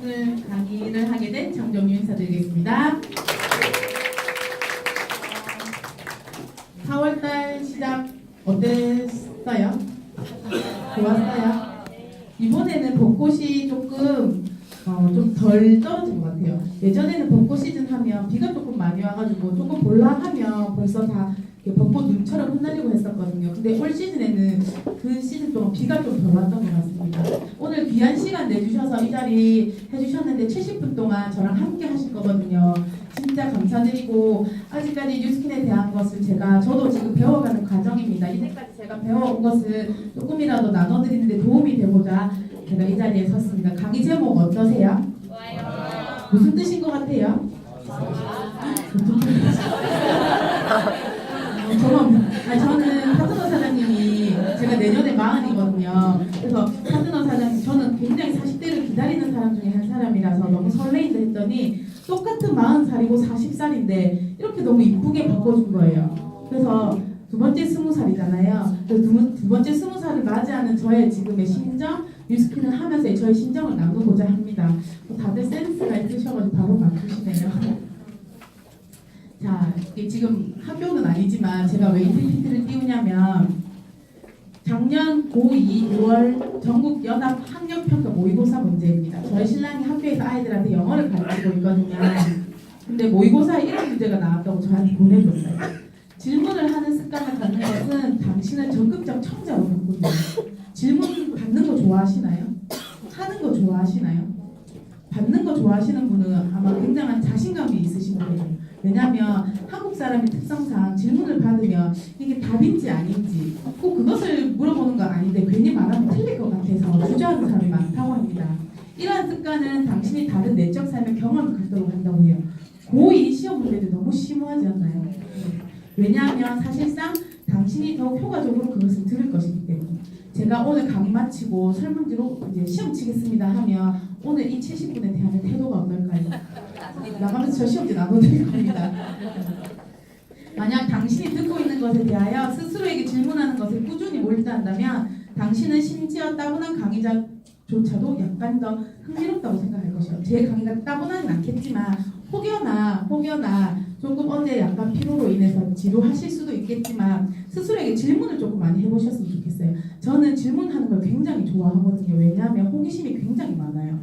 오늘 강의를 하게 된 정정유 인사드리겠습니다. 4월달 시작 어땠어요? 좋았어요? 이번에는 벚꽃이 조금 좀 덜 떨어진 것 같아요. 예전에는 벚꽃 시즌 하면 비가 조금 많이 와가지고 조금 볼라 하면 벌써 다 벚꽃 눈처럼 흩날리고 했었거든요. 근데 올 시즌에는 그 시즌 동안 비가 좀 덜 왔던 것 같습니다. 오늘 귀한 시간 내주셔서 이 자리 해주셨는데 70분 동안 저랑 함께 하실 거거든요. 진짜 감사드리고 아직까지 뉴스킨에 대한 것을 저도 지금 배워가는 과정입니다. 이제까지 제가 배워온 것을 조금이라도 나눠드리는데 도움이 되고자 제가 이 자리에 섰습니다. 강의 제목 어떠세요? 좋아요. 무슨 뜻인 것 같아요? 저는 파트너 사장님이 제가 내년에 40이거든요. 그래서 파트너 사장님 저는 굉장히 40대를 기다리는 사람 중에 한 사람이라서 너무 설레인다 했더니 똑같은 40살이고 40살인데 이렇게 너무 이쁘게 바꿔준 거예요. 그래서 두 번째 20살이잖아요. 두 번째 20살을 맞이하는 저의 지금의 심정, 뉴스킨을 하면서 저의 심정을 나누고자 합니다. 다들 센스가 있으셔가지고 바로 맞추시네요. 자, 이게 지금 학교는 아니지만 제가 왜 이 PPT를 띄우냐면 작년 고2 6월 전국 연합 학력평가 모의고사 문제입니다. 저희 신랑이 학교에서 아이들한테 영어를 가르치고 있거든요. 근데 모의고사에 이런 문제가 나왔다고 저한테 보내줬어요. 질문을 하는 습관을 갖는 것은 당신을 적극적 청자로 바꾼다. 질문 받는 거 좋아하시나요? 하는 거 좋아하시나요? 받는 거 좋아하시는 분은 아마 굉장한 자신감이 있으신 거예요. 왜냐하면 한국 사람의 특성상 질문을 받으면 이게 답인지 아닌지 꼭 그것을 물어보는 건 아닌데 괜히 말하면 틀릴 것 같아서 주저하는 사람이 많다고 합니다. 이러한 습관은 당신이 다른 내적 삶의 경험을 갖도록 한다고 해요. 고2 시험 문제도 너무 심오하지 않나요? 왜냐하면 사실상 당신이 더욱 효과적으로 그것을 들을 것이기 때문에 제가 오늘 강의 마치고 설문지로 이제 시험 치겠습니다 하면 오늘 이 70분에 대한 태도가 어떨까요? 나가면서 저 시험지 나눠드릴 겁니다. 만약 당신이 듣고 있는 것에 대하여 스스로에게 질문하는 것을 꾸준히 몰두한다면 당신은 심지어 따분한 강의자조차도 약간 더 흥미롭다고 생각할 것이요. 제 강의가 따분하진 않겠지만 혹여나 조금 어제 약간 피로로 인해서 지루하실 수도 있겠지만 스스로에게 질문을 조금 많이 해보셨으면 좋겠어요. 저는 질문하는 걸 굉장히 좋아하거든요. 왜냐하면 호기심이 굉장히 많아요.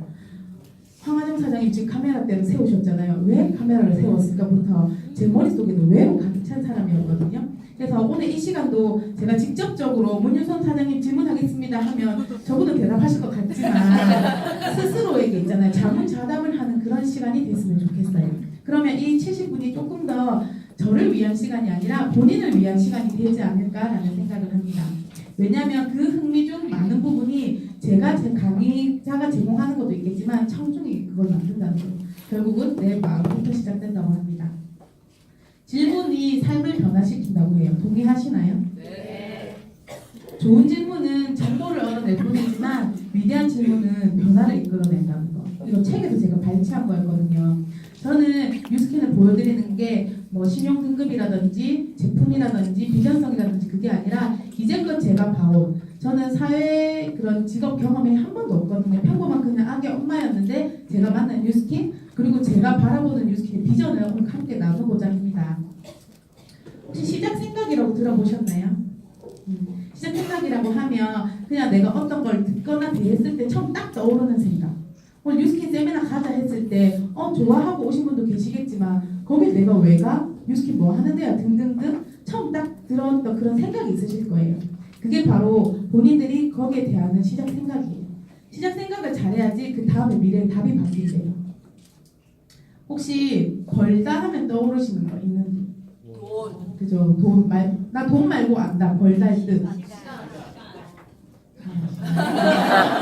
황하정 사장님 지금 카메라대를 세우셨잖아요. 왜 카메라를 세웠을까부터 제 머릿속에는 왜로 가득 찬 사람이었거든요. 그래서 오늘 이 시간도 제가 직접적으로 문유선 사장님 질문하겠습니다 하면 저분은 대답하실 것 같지만 스스로에게 있잖아요. 자문자답을 하는 그런 시간이 됐으면 좋겠어요. 그러면 이 70분이 조금 더 저를 위한 시간이 아니라 본인을 위한 시간이 되지 않을까라는 생각을 합니다. 왜냐하면 그 흥미 중 많은 부분이 제가 제 강의자가 제공하는 것도 있겠지만 청중이 그걸 만든다는 거예요. 결국은 내 마음부터 시작된다고 합니다. 질문이 삶을 변화시킨다고 해요. 동의하시나요? 네. 좋은 질문은 정보를 얻어낼 뿐이지만 위대한 질문은 변화를 이끌어낸다는 거. 이거 책에서 제가 발췌한 거였거든요. 저는 뉴스킨을 보여드리는 게 뭐 신용 등급이라든지 제품이라든지 비전성이라든지 그게 아니라 이제껏 제가 봐온 저는 사회 그런 직업 경험이 한 번도 없거든요. 평범한 그냥 아기 엄마였는데 제가 만난 뉴스킨 그리고 제가 바라보는 뉴스킨의 비전을 오늘 함께 나누고자 합니다. 혹시 시작 생각이라고 들어보셨나요? 시작 생각이라고 하면 그냥 내가 어떤 걸 듣거나 대했을 때 처음 딱 떠오르는 생각. 오늘 뉴스킨 세미나 가자 했을 때 좋아하고 오신 분도 계시겠지만 거기 내가 왜 가? 뉴스킨 뭐 하는데요? 등등등 처음 딱 들었던 그런 생각이 있으실 거예요. 그게 바로 본인들이 거기에 대한 시작 생각이에요. 시작 생각을 잘해야지 그 다음에 미래의 답이 바뀌세요. 혹시 벌다 하면 떠오르시는 거 있는지? 돈. 그죠? 나 돈 말고 안다. 벌다의 뜻.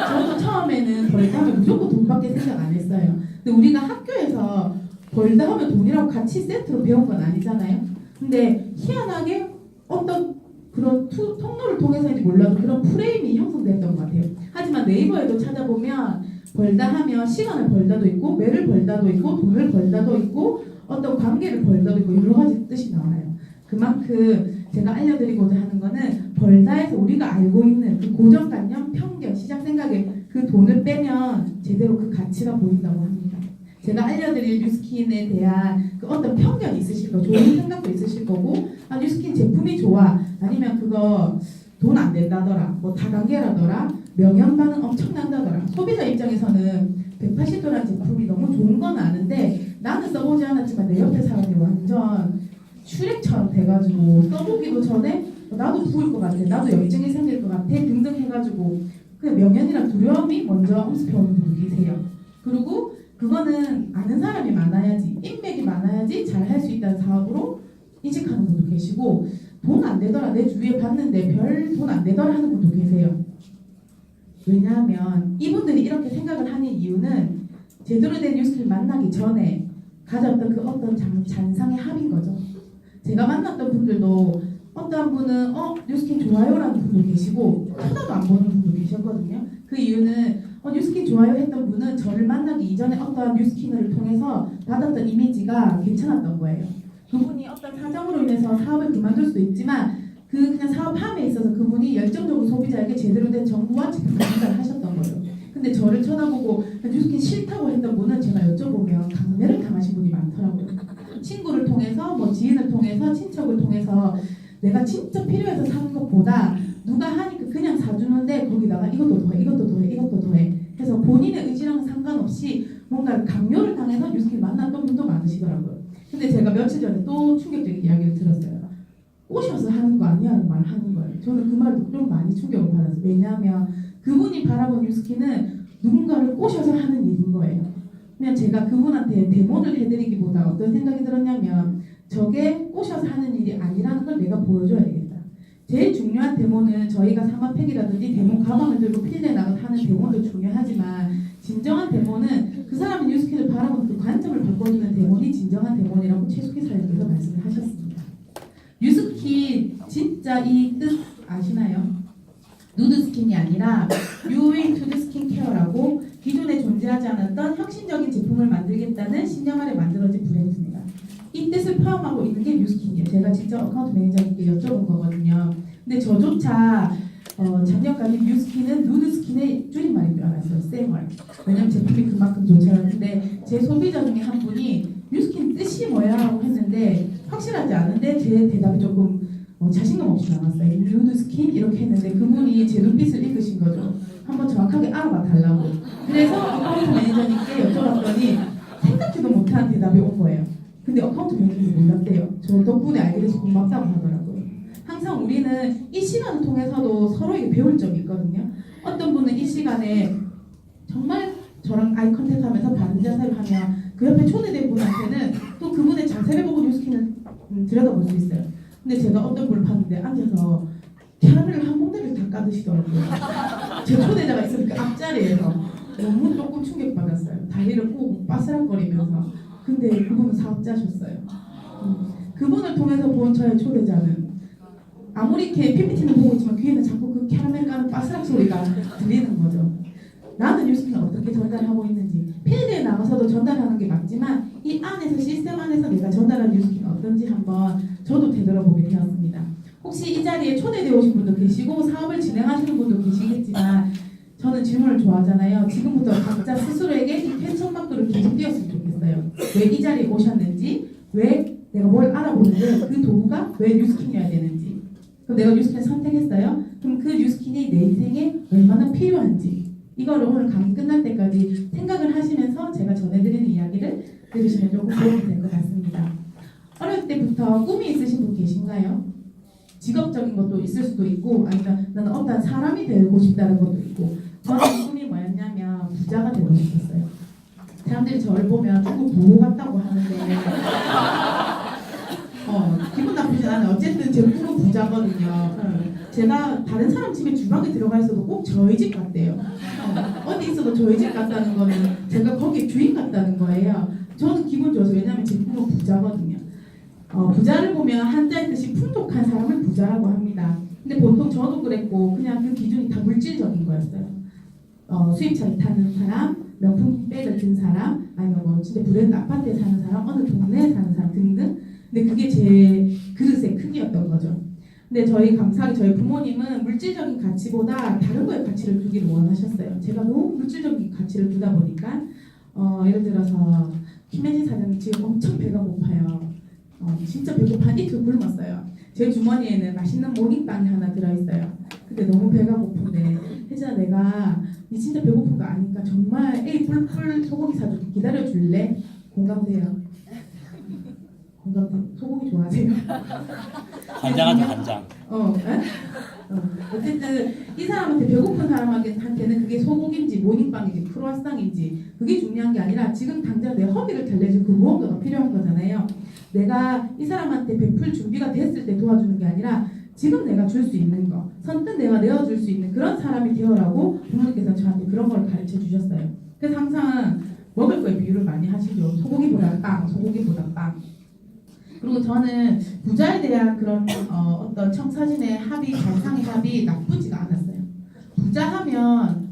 저도 처음에는 벌다 하면 무조건 돈밖에 생각 안 했어요. 근데 우리가 학교에서 벌다 하면 돈이라고 같이 세트로 배운 건 아니잖아요. 근데 희한하게 어떤 그런 통로를 통해서인지 몰라도 그런 프레임이 형성됐던 것 같아요. 하지만 네이버에도 찾아보면 벌다 하면 시간을 벌다도 있고 매를 벌다도 있고 돈을 벌다도 있고 어떤 관계를 벌다도 있고 여러 가지 뜻이 나와요. 그만큼 제가 알려드리고자 하는 거는 벌다에서 우리가 알고 있는 그 고정관념, 편견, 시작 생각의 그 돈을 빼면 제대로 그 가치가 보인다고 합니다. 제가 알려드릴 뉴스킨에 대한 그 어떤 편견이 있으실 거고 좋은 생각도 있으실 거고 아 뉴스킨 제품이 좋아 아니면 그거 돈 안 된다더라 뭐 다단계라더라 명현 반응 엄청난다더라 소비자 입장에서는 180도라는 제품이 너무 좋은 건 아는데 나는 써보지 않았지만 내 옆에 사람이 완전 슈렉처럼 돼가지고 써보기도 전에 나도 부을 것 같아 나도 염증이 생길 것 같아 등등 해가지고 그냥 명현이랑 두려움이 먼저 엄습해오는 분도 계세요. 그리고 그거는 아는 사람이 많아야지 인맥이 많아야지 잘 할 수 있다는 사업으로 인식하는 분도 계시고 돈 안 되더라 내 주위에 봤는데 별 돈 안 되더라 하는 분도 계세요. 왜냐하면 이분들이 이렇게 생각을 하는 이유는 제대로 된 뉴스를 만나기 전에 가졌던 그 어떤 잔상의 합인 거죠. 제가 만났던 분들도 어떤 분은 뉴스킨 좋아요라는 분도 계시고 하나도 안 보는 분도 계셨거든요. 그 이유는 뉴스킨 좋아요 했던 분은 저를 만나기 이전에 어떠한 뉴스킨을 통해서 받았던 이미지가 괜찮았던 거예요. 그분이 어떤 사정으로 인해서 사업을 그만둘 수도 있지만 그냥 사업함에 있어서 그분이 열정적으로 소비자에게 제대로 된 정보와 제품을 전달하셨던 거예요. 근데 저를 쳐다보고 뉴스킨 싫다고 했던 분은 제가 여쭤보면 강매를 당하신 분이 많더라고요. 친구를 통해서 뭐 지인을 통해서 친척을 통해서 내가 진짜 필요해서 사는 것보다 누가 하니까 그냥 사주는데 거기다가 이것도 더해 이것도 더해 이것도 더해 해서 본인의 의지랑 상관없이 뭔가 강요를 당해서 뉴스킨 만났던 분도 많으시더라고요. 근데 제가 며칠 전에 또 충격적인 이야기를 들었어요. 꼬셔서 하는 거 아니냐는 말 하는 거예요. 저는 그 말도 좀 많이 충격을 받았어요. 왜냐하면 그분이 바라본 뉴스킨은 누군가를 꼬셔서 하는 일인 거예요. 그냥 제가 그분한테 데모를 해드리기보다 어떤 생각이 들었냐면 저게 꼬셔서 하는 일이 아니라는 걸 내가 보여줘야 되겠다. 제일 중요한 데모는 저희가 상업팩이라든지 데모 가방을 들고 필드에 나가서 하는 데모도 중요하지만 진정한 데모는 그 사람이 뉴스킨을 바라보는 그 관점을 바꿔주는 데모니 진정한 데모니라고 최숙희 사장님께서 말씀을 하셨습니다. 뉴스킨 진짜 이 뜻 아시나요? 누드스킨이 아니라 New Way to the Skin Care라고 기존에 존재하지 않았던 혁신적인 제품을 만들겠다는 신념 아래 만들어진 브랜드입니다. 이 뜻을 포함하고 있는 게 뉴스킨이에요. 제가 직접 어카운트 매니저님께 여쭤본 거거든요. 근데 저조차 작년까지 뉴스킨은 누드스킨의 줄임말인 줄 알았어요. 쌩얼. 왜냐면 제품이 그만큼 좋지 않았는데 제 소비자 중에 한 분이 뉴스킨 뜻이 뭐야? 라고 했는데 확실하지 않은데 제 대답이 조금 자신감 없이 나왔어요. 누드스킨? 이렇게 했는데 그분이 제 눈빛을 읽으신 거죠. 한번 정확하게 알아봐 달라고. 그래서 어카운트 매니저님께 여쭤봤더니 생각지도 못한 대답이 온 거예요. 근데 어카운트 매니저님이 몰랐대요. 저 덕분에 알게 돼서 고맙다고 하더라고요. 항상 우리는 이 시간을 통해서도 서로에게 배울 점이 있거든요. 어떤 분은 이 시간에 정말 저랑 아이 컨택 하면서 바른 자세를 하면 그 옆에 초대된 분한테는 또 그분의 자세를 보고 뉴스킨을 들여다볼 수 있어요. 근데 제가 어떤 분을 봤는데 앉아서 캐러멜을 한 봉다리를 다 까드시더라고요. 제 초대자가 있으면 그 앞자리에서 너무 조금 충격받았어요. 다리를 꼬고 빠스락거리면서. 근데 그분은 사업자셨어요. 그분을 통해서 본 저의 초대자는 아무리 이렇게 PPT는 보고 있지만 귀에는 자꾸 그 캐러멜 까는 빠스락 소리가 들리는 거죠. 나는 뉴스킨을 어떻게 전달하고 있는지 필드에 나가서도 전달하는 게 맞지만 이 안에서 시스템 안에서 내가 전달한 뉴스킨이 어떤지 한번 저도 되돌아보게 되었습니다. 혹시 이 자리에 초대되어 오신 분도 계시고 사업을 진행하시는 분도 계시겠지만 저는 질문을 좋아하잖아요. 지금부터 각자 스스로에게 이 펜션박도를 계속 띄웠으면 좋겠어요. 왜 이 자리에 오셨는지, 왜 내가 뭘 알아보는데 그 도구가 왜 뉴스킨이어야 되는지. 그럼 내가 뉴스킨 선택했어요. 그럼 그 뉴스킨이 내 인생에 얼마나 필요한지 이거를 오늘 강의 끝날 때까지 생각을 하시면서 제가 전해드리는 이야기를 들으시면 조금 도움이 될 것 같습니다. 어릴 때부터 꿈이 있으신 분 계신가요? 직업적인 것도 있을 수도 있고 아니면 나는 어떤 사람이 되고 싶다는 것도 있고 저는 꿈이 뭐였냐면 부자가 되고 싶었어요. 사람들이 저를 보면 조금 보호 같다고 하는데 기분 나쁘지 않아요. 어쨌든 제 꿈은 부자거든요. 제가 다른 사람 집에 주방에 들어가 있어도 꼭 저희 집 같대요. 어디 있어도 저희 집 같다는 거는 제가 거기 주인 같다는 거예요. 저는 기분 좋아서 왜냐면 제 꿈은 부자거든요. 부자를 보면 한자의 뜻이 풍족한 사람을 부자라고 합니다. 근데 보통 저도 그랬고 그냥 그 기준이 다 물질적인 거였어요. 수입차를 타는 사람, 명품 백을 든 사람, 아니면 뭐 진짜 브랜드 아파트에 사는 사람, 어느 동네에 사는 사람 등등. 근데 그게 제 그릇의 크기였던 거죠. 근데 저희 감사하게 저희 부모님은 물질적인 가치보다 다른 거에 가치를 두기를 원하셨어요. 제가 너무 물질적인 가치를 두다 보니까 예를 들어서 김혜진 사장님 지금 엄청 배가 고파요. 진짜 배고파 이틀 굶었어요. 제 주머니에는 맛있는 모닝빵이 하나 들어있어요. 근데 너무 배가 고픈데 혜진아 내가 니 진짜 배고픈 거 아니까 정말 에이 뿔뿔 소고기 사줄게 기다려줄래? 공감돼요. 공감돼. 소고기 좋아하세요? 간장하자 간장. 어쨌든 이 사람한테 배고픈 사람한테는 그게 소고기인지 모닝빵인지 크로와상인지 그게 중요한 게 아니라 지금 당장 내 허기를 달래줄 그 무언가가 필요한 거잖아요. 내가 이 사람한테 베풀 준비가 됐을 때 도와주는 게 아니라 지금 내가 줄 수 있는 거 선뜻 내가 내어줄 수 있는 그런 사람이 되어라고 부모님께서 저한테 그런 걸 가르쳐 주셨어요. 그래서 항상 먹을 거에 비유를 많이 하시죠. 소고기보다 빵, 소고기보다 빵. 그리고 저는 부자에 대한 그런 어떤 청사진의 합의, 발상의 합의 나쁘지가 않았어요. 부자 하면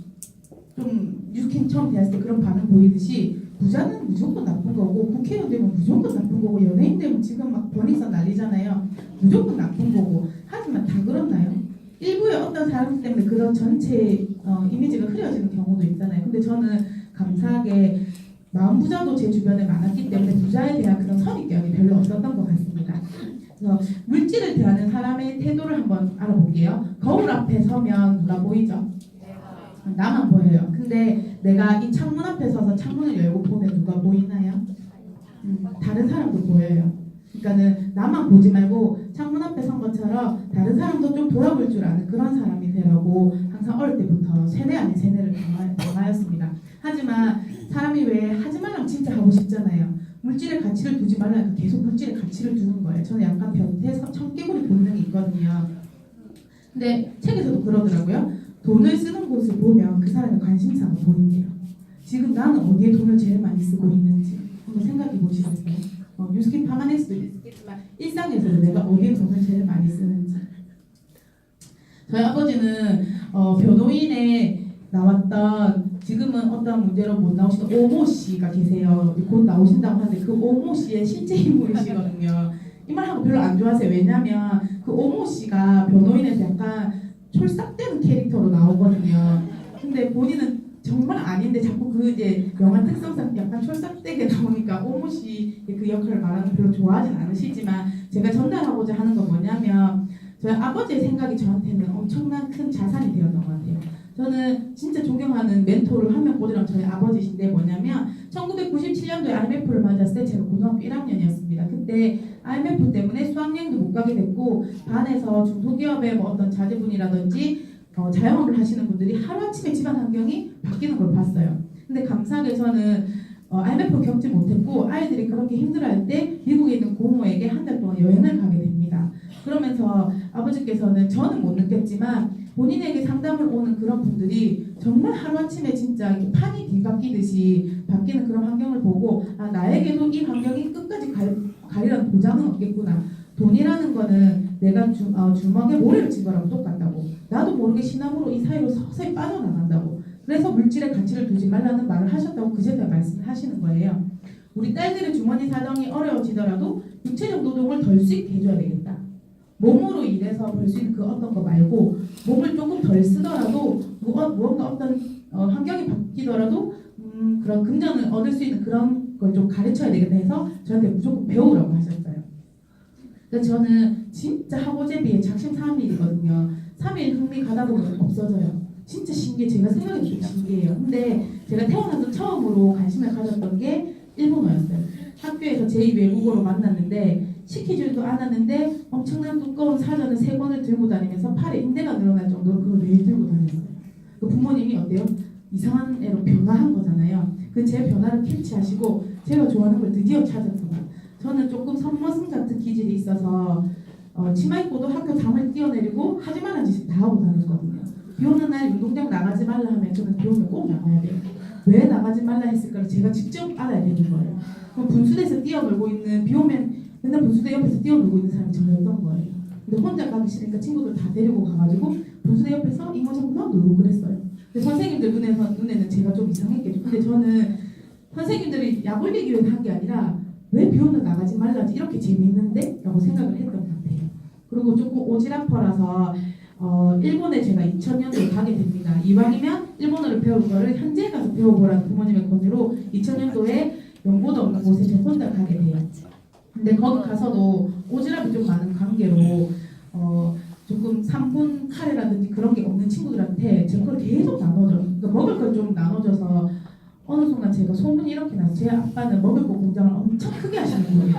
좀 뉴스캠 처음 대했을 때 그런 반응 보이듯이 부자는 무조건 나쁜 거고 국회의원 되면 무조건 나쁜 거고 연예인 되면 지금 막 번익선 난리잖아요. 무조건 나쁜 거고 하지만 다 그렇나요? 일부의 어떤 사람 때문에 그런 전체 이미지가 흐려지는 경우도 있잖아요. 근데 저는 감사하게 마음 부자도 제 주변에 많았기 때문에 부자에 대한 그런 선입견이 별로 없었던 것 같습니다. 그래서 물질을 대하는 사람의 태도를 한번 알아볼게요. 거울 앞에 서면 누가 보이죠? 나만 보여요. 근데 내가 이 창문 앞에 서서 창문을 열고 보면 누가 보이나요? 다른 사람도 보여요. 그러니까는 나만 보지 말고 창문 앞에 선 것처럼 다른 사람도 좀 돌아볼 줄 아는 그런 사람이 되라고 항상 어릴 때부터 세뇌 아닌 세뇌를 당하였습니다. 하지만 사람이 왜 하지 말라면 진짜 하고 싶잖아요. 물질의 가치를 두지 말라니까 계속 물질의 가치를 두는 거예요. 저는 약간 변태 청개구리 본능이 있거든요. 근데 책에서도 그러더라고요. 돈을 쓰는 곳을 보면 그 사람의 관심사가 보인대요. 지금 나는 어디에 돈을 제일 많이 쓰고 있는지 한번 생각해 보시겠어요? 뉴스캠 파마낼 수도 있겠지만 일상에서도 내가 어디에 돈을 제일 많이 쓰는지. 저희 아버지는 변호인에 나왔던 지금은 어떤 문제로 못 나오시는 오모 씨가 계세요. 곧 나오신다고 하는데 그 오모 씨의 실제 인물이시거든요. 이 말하고 별로 안 좋아하세요. 왜냐하면 그 오모 씨가 변호인에서 약간 촐싹대는 캐릭터로 나오거든요. 근데 본인은 정말 아닌데 자꾸 그 이제 영화 특성상 약간 촐싹대게 나오니까 오모 씨의 그 역할을 말하는 별로 좋아하진 않으시지만 제가 전달하고자 하는 건 뭐냐면 저희 아버지의 생각이 저한테는 엄청난 큰 자산이 되었던 것 같아요. 저는 진짜 존경하는 멘토를 한 명 꽂으라면 저희 아버지신데 뭐냐면 1997년도에 IMF를 맞았을 때 제가 고등학교 1학년이었습니다. 그때 IMF 때문에 수학여행도 못 가게 됐고 반에서 중소기업의 뭐 어떤 자제분이라든지 자영업을 하시는 분들이 하루아침에 집안 환경이 바뀌는 걸 봤어요. 근데 감사하게 저는 IMF 겪지 못했고 아이들이 그렇게 힘들어할 때 미국에 있는 고모에게 한 달 동안 여행을 가게 됩니다. 그러면서 아버지께서는 저는 못 느꼈지만 본인에게 상담을 오는 그런 분들이 정말 하루아침에 진짜 이렇게 판이 뒤바뀌듯이 바뀌는 그런 환경을 보고 아 나에게도 이 환경이 끝까지 가리라는 보장은 없겠구나. 돈이라는 거는 내가 주먹에 모래를 친 거랑 똑같다고. 나도 모르게 신앙으로 이 사이로 서서히 빠져나간다고. 그래서 물질의 가치를 두지 말라는 말을 하셨다고 그제서야 말씀을 하시는 거예요. 우리 딸들의 주머니 사정이 어려워지더라도 육체적 노동을 덜 수 있게 해줘야 되겠다. 몸으로 일해서 벌 수 있는 그 어떤 거 말고 몸을 조금 덜 쓰더라도 무언가 어떤 환경이 바뀌더라도 그런 금전을 얻을 수 있는 그런 걸 좀 가르쳐야 되겠다 해서 저한테 무조건 배우라고 하셨어요. 그래서 저는 진짜 학오제비에 작심 3일이거든요. 3일 흥미 가다 보면 없어져요. 진짜 신기해. 제가 생각해도 좀 신기해요. 근데 제가 태어나서 처음으로 관심을 가졌던 게 일본어였어요. 학교에서 제2외국어로 만났는데 시키지도 않았는데 엄청난 두꺼운 사전을 3권을 들고 다니면서 팔에 인대가 늘어날 정도로 그걸 매일 들고 다녔어요. 그 부모님이 어때요? 이상한 애로 변화한 거잖아요. 그 제 변화를 캐치하시고 제가 좋아하는 걸 드디어 찾았구나. 저는 조금 선머슴 같은 기질이 있어서 치마 입고도 학교 담을 뛰어내리고 하지 말라는 짓을 다 하고 다녔거든요. 비 오는 날 운동장 나가지 말라 하면 저는 비 오면 꼭 나가야 돼요. 왜 나가지 말라 했을까를 제가 직접 알아야 되는 거예요. 그럼 분수대에서 뛰어놀고 있는 비 오면 맨날 분수대 옆에서 뛰어놀고 있는 사람이 저였던 거예요. 근데 혼자 가기 싫으니까 친구들 다 데리고 가가지고 분수대 옆에서 이모저모 막 놀고 그랬어요. 근데 선생님들 눈에는 제가 좀 이상했겠죠. 근데 저는 선생님들이 약 올리기 위해 한 게 아니라 왜 비 오면 나가지 말라지 이렇게 재밌는데? 라고 생각을 했던 것 같아요. 그리고 조금 오지랖퍼라서 일본에 제가 2000년도에 가게 됩니다. 이왕이면 일본어를 배울 거를 현지에 가서 배워보라는 부모님의 권유로 2000년도에 연고도 없는 곳에 저 혼자 가게 돼요. 근데 거기 가서도 오지랖이 좀 많은 관계로 조금 3분 카레라든지 그런 게 없는 친구들한테 제 거를 계속 나눠줘. 그러니까 먹을 걸 좀 나눠줘서 어느 순간 제가 소문이 이렇게 나서 제 아빠는 먹을 거 공장을 엄청 크게 하시는 분이에요.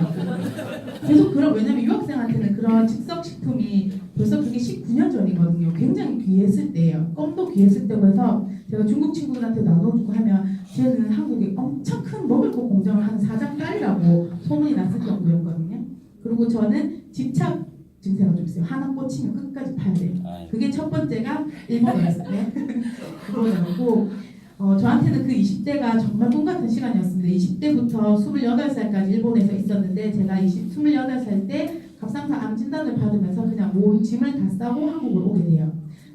계속 왜냐면 유학생한테는 그런 즉석식품이 벌써 그게 19년 전이거든요. 굉장히 귀했을 때예요. 껌도 귀했을 때고 해서 제가 중국 친구들한테 나눠주고 하면 쟤는 한국에 엄청 큰 먹을 거 공장을 하는 사장 딸이라고 소문이 났을 정도였거든요. 그리고 저는 집착 증세가 좀 있어요. 하나 꽂히면 끝까지 파야 돼요. 그게 첫 번째가 일본어였어요. 그거였고 저한테는 그 20대가 정말 꿈 같은 시간이었습니다. 20대부터 28살까지 일본에서 있었는데 제가 28살 때 갑상선 암 진단을 받으면서 그냥 온 짐을 다 싸고 한국으로 오게 돼요.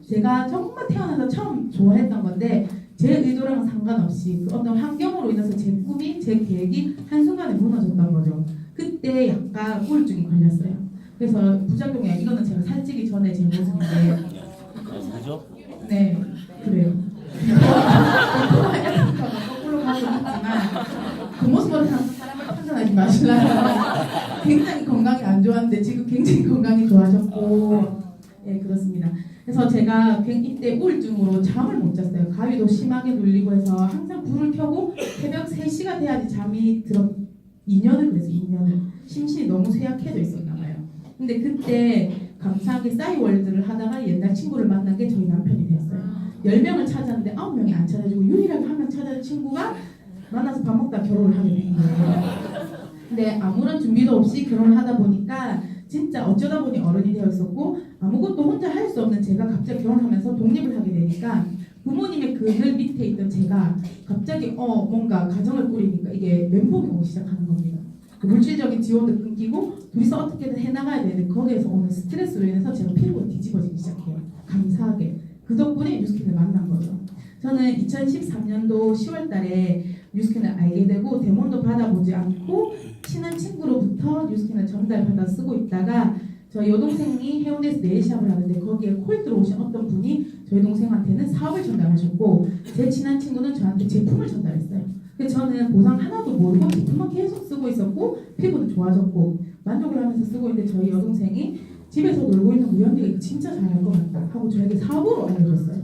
제가 정말 태어나서 처음 좋아했던 건데 제 의도랑은 상관없이 그 어떤 환경으로 인해서 제 꿈이, 제 계획이 한순간에 무너졌던 거죠. 그때 약간 우울증이 걸렸어요. 그래서 부작용이야. 이거는 제가 살찌기 전에 제 모습인데. 그죠? 네, 그래요. 거꾸로 가고 있지만 그 모습으로 사람을 판단하지 마시라요. 굉장히 건강이 안 좋았는데 지금 굉장히 건강이 좋아졌고, 예, 그렇습니다. 그래서 제가 이때 우울증으로 잠을 못 잤어요. 가위도 심하게 눌리고 해서 항상 불을 켜고 새벽 3시가 돼야지 잠이 들어. 2년을 그래서 2년을 심신이 너무 쇠약해져 있었나 봐요. 근데 그때 감사하게 싸이월드를 하다가 옛날 친구를 만난 게 저희 남편이 됐어요. 10명을 찾았는데 9명이 안 찾아주고 유일하게 한 명 찾아준 친구가 만나서 밥 먹다 결혼을 하게 된 거예요. 근데 아무런 준비도 없이 결혼을 하다 보니까 진짜 어쩌다 보니 어른이 되어 있었고 아무것도 혼자 할 수 없는 제가 갑자기 결혼하면서 독립을 하게 되니까 부모님의 그늘 밑에 있던 제가 갑자기 뭔가 가정을 꾸리니까 이게 멘붕이 오기 시작하는 겁니다. 그 물질적인 지원도 끊기고 둘이서 어떻게든 해나가야 되는데 거기에서 오는 스트레스로 인해서 제가 피부가 뒤집어지기 시작해요. 감사하게. 그 덕분에 뉴스킨을 만난 거죠. 저는 2013년도 10월 달에 뉴스킨을 알게 되고 데몬도 받아보지 않고 친한 친구로부터 뉴스킨을 전달받아 쓰고 있다가 저희 여동생이 해운대에서 네일샵을 하는데 거기에 콜 들어오신 어떤 분이 저희 동생한테는 사업을 전달하셨고 제 친한 친구는 저한테 제품을 전달했어요. 그래서 저는 보상 하나도 모르고 제품만 계속 쓰고 있었고 피부도 좋아졌고 만족을 하면서 쓰고 있는데 저희 여동생이 집에서 놀고 있는 우리 언니가 진짜 잘할 것 같다 하고 저에게 사업으로 알려줬어요.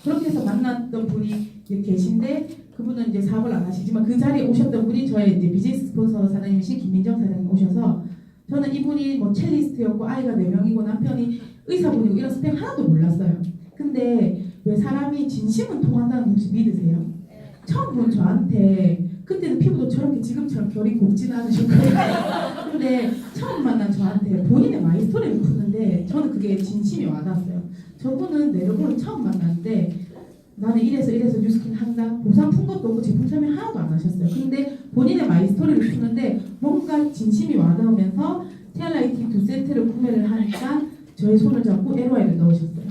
그렇게 해서 만났던 분이 계신데 그분은 이제 사업을 안 하시지만 그 자리에 오셨던 분이 저의 이제 비즈니스 스폰서 사장님이신 김민정 사장님 오셔서 저는 이분이 뭐 첼리스트였고 아이가 4명이고 남편이 의사분이고 이런 스펙 하나도 몰랐어요. 근데 왜 사람이 진심은 통한다는 거 혹시 믿으세요? 처음 본 저한테 그때는 피부도 저렇게 지금처럼 결이 곱진 않으실 거예요. 근데 처음 만난 저한테 본인의 마이스토리를 푸는데 저는 그게 진심이 와닿았어요. 저분은 내 얼굴을 처음 만났는데 나는 이래서 뉴스킨 한다. 보상 푼 것도 없고 제품 설명 하나도 안 하셨어요. 근데 본인의 마이스토리를 푸는데 뭔가 진심이 와닿으면서 티알라이티 2세트를 구매를 하니까 저의 손을 잡고 LOI를 넣으셨어요.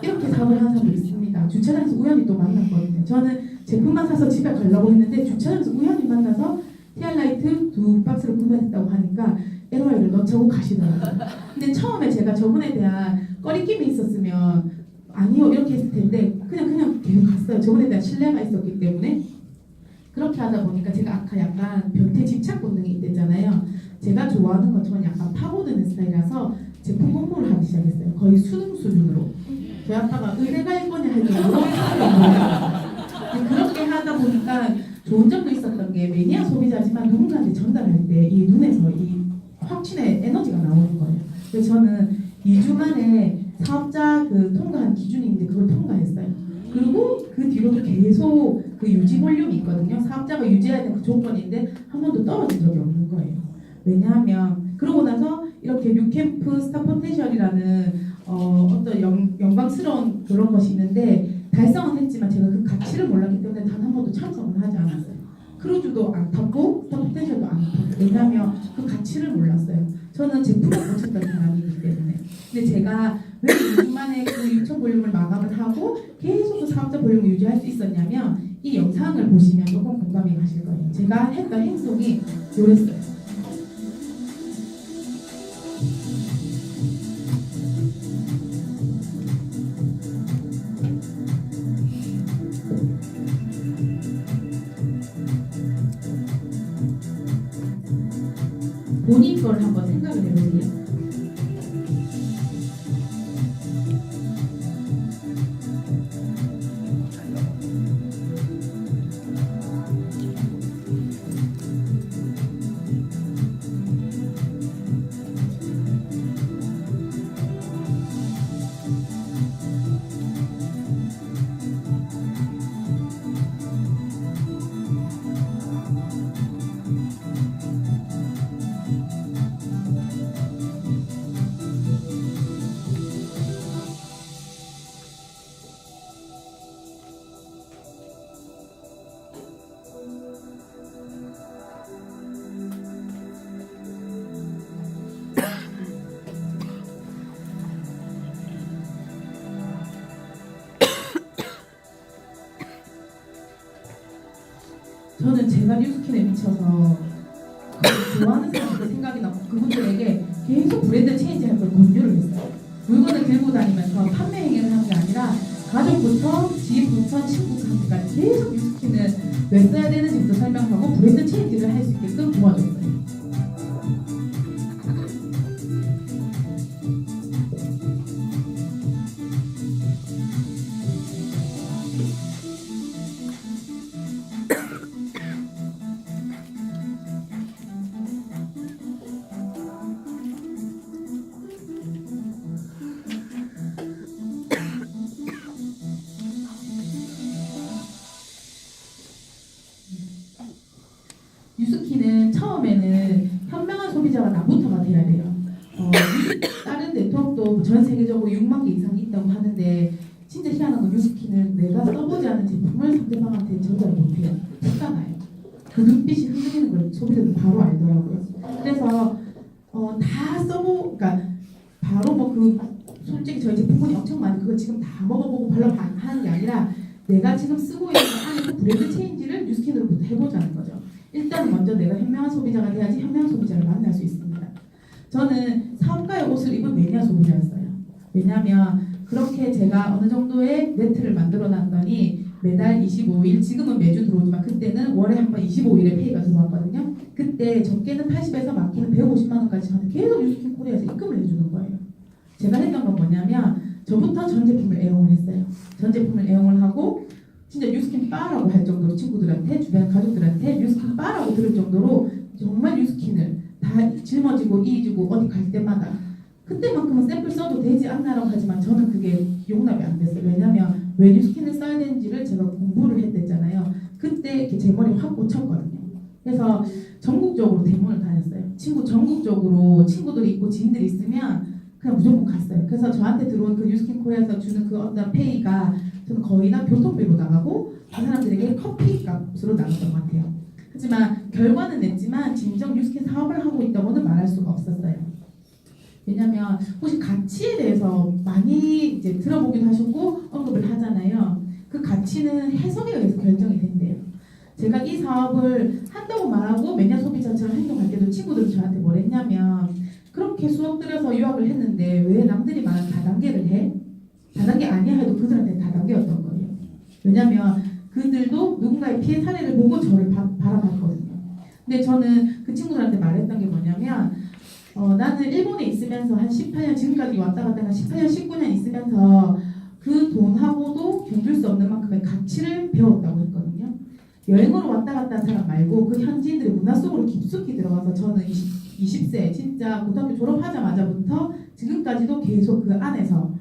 이렇게 사업을 하는 사람도 있습니다. 주차장에서 우연히 또 만났거든요. 저는 제품만 사서 집에 가려고 했는데 주차장에서 우연히 만나서 티알라이트 2박스를 구매했다고 하니까 LOI를 넣자고 가시더라고요. 근데 처음에 제가 저분에 대한 꺼리낌이 있었으면 아니요 이렇게 했을 텐데 그냥 계속 갔어요. 저분에 대한 신뢰가 있었기 때문에. 그렇게 하다 보니까 제가 아까 약간 변태 집착 본능이 있댔잖아요. 제가 좋아하는 것처럼 약간 파고드는 스타일이라서 제품 공부를 하기 시작했어요. 거의 수능 수준으로. 저희 아빠가 의대 갈 거냐 할 정도로 그렇게 하다 보니까 좋은 점도 있었던 게 매니아 소비자지만 누군가한테 전달할 때 이 눈에서 이 확신의 에너지가 나오는 거예요. 그래서 저는 2주 만에 사업자 그 통과한 기준이 있는데 그걸 통과했어요. 그리고 그 뒤로도 계속 그 유지 볼륨이 있거든요. 사업자가 유지해야 되는 그 조건인데 한 번도 떨어진 적이 없는 거예요. 왜냐하면 그러고 나서 이렇게 뉴캠프 스타 포텐셜이라는 어떤 영광스러운 그런 것이 있는데 달성은 했지만 제가 그 가치를 몰랐기 때문에 단 한 번도 참석은 하지 않았어요. 크루즈도 안 탔고 스타 포텐셜도 안 탔고 왜냐하면 그 가치를 몰랐어요. 저는 제품을 못 찾던 사람이기 때문에. 근데 제가 왜 2주 만에 그 6천 볼륨을 마감을 하고 계속 그 사업자 볼륨을 유지할 수 있었냐면 이 영상을 보시면 조금 공감이 가실 거예요. 제가 했던 행동이 이랬어요. 본인 걸 한번 생각을 해보세요. 저는 제가 뉴스킨에 미쳐서 좋아하는 사람들 생각이 나고 그분들에게 계속 브랜드 체인지할 걸 권유를 했어요. 물건을 들고 다니면서 판매 행위를 하는 게 아니라 가족부터 지인부터 친구한테까지 계속 뉴스킨을 왜 써야 되는지부터 설명하고 브랜드 체인지를 할 수 있게끔 도와줬어요. 뉴스킨은 처음에는 현명한 소비자가 나부터가 돼야 돼요. 다른 네트워크도 전 세계적으로 6만 개 이상 있다고 하는데 진짜 희한한 건 뉴스킨은 내가 써보지 않은 제품을 상대방한테 전달 못해요. 티가 나요. 그 눈빛이 흔들리는 걸 소비자들 바로 알더라고요. 그래서 다 그러니까 바로 뭐 솔직히 저희 제품군이 엄청 많이 그거 지금 다 먹어보고 발라 하는 게 아니라 내가 지금 쓰고 있는 안에 그 브랜드 체인지를 뉴스킨으로부터 해보자는 거죠. 일단 먼저 내가 현명한 소비자가 돼야지 현명한 소비자를 만날 수 있습니다. 저는 사업가의 옷을 입은 매니아 소비자였어요. 왜냐하면 그렇게 제가 어느 정도의 네트를 만들어 놨더니 매달 25일, 지금은 매주 들어오지만 그때는 월에 한 번 25일에 페이가 들어왔거든요. 그때 적게는 80에서 많게는 150만 원까지 저한테 계속 뉴스킨 코리아에서 입금을 해주는 거예요. 제가 했던 건 뭐냐면 저부터 전 제품을 애용을 했어요. 전 제품을 애용을 하고 진짜 뉴스킨 바라고 할 정도로 친구들한테 주변 가족들한테 뉴스킨 바라고 들을 정도로 정말 뉴스킨을 다 짊어지고 이주고 어디 갈 때마다 그때만큼은 샘플 써도 되지 않나라고 하지만 저는 그게 용납이 안 됐어요. 왜냐면 왜 뉴스킨을 써야 되는지를 제가 공부를 했댔잖아요. 그때 이렇게 제 머리에 확 꽂혔거든요. 그래서 전국적으로 대문을 다녔어요. 전국적으로 친구들이 있고 지인들이 있으면 그냥 무조건 갔어요. 그래서 저한테 들어온 그 뉴스킨 코리아에서 주는 그 어떤 페이가 저는 거의 다 교통비로 나가고 그 사람들에게 커피 값으로 나갔던 것 같아요. 하지만 결과는 냈지만 진정 뉴스킨 사업을 하고 있다고는 말할 수가 없었어요. 왜냐면 혹시 가치에 대해서 많이 이제 들어보기도 하셨고 언급을 하잖아요. 그 가치는 해석에 의해서 결정이 된대요. 제가 이 사업을 한다고 말하고 매니아 소비자처럼 행동할 때도 친구들이 저한테 뭘 했냐면 그렇게 수업 들여서 유학을 했는데 왜 남들이 말하는 다단계를 해? 다단계 아니야 해도 그들한테는 다단계였던 거예요. 왜냐면 그들도 누군가의 피해 사례를 보고 저를 바라봤거든요. 근데 저는 그 친구들한테 말했던 게 뭐냐면 나는 일본에 있으면서 한 18년 지금까지 왔다 갔다 한 18년 19년 있으면서 그 돈하고도 견줄 수 없는 만큼의 가치를 배웠다고 했거든요. 여행으로 왔다 갔다 한 사람 말고 그 현지인들의 문화 속으로 깊숙이 들어가서 저는 20세 진짜 고등학교 졸업하자마자부터 지금까지도 계속 그 안에서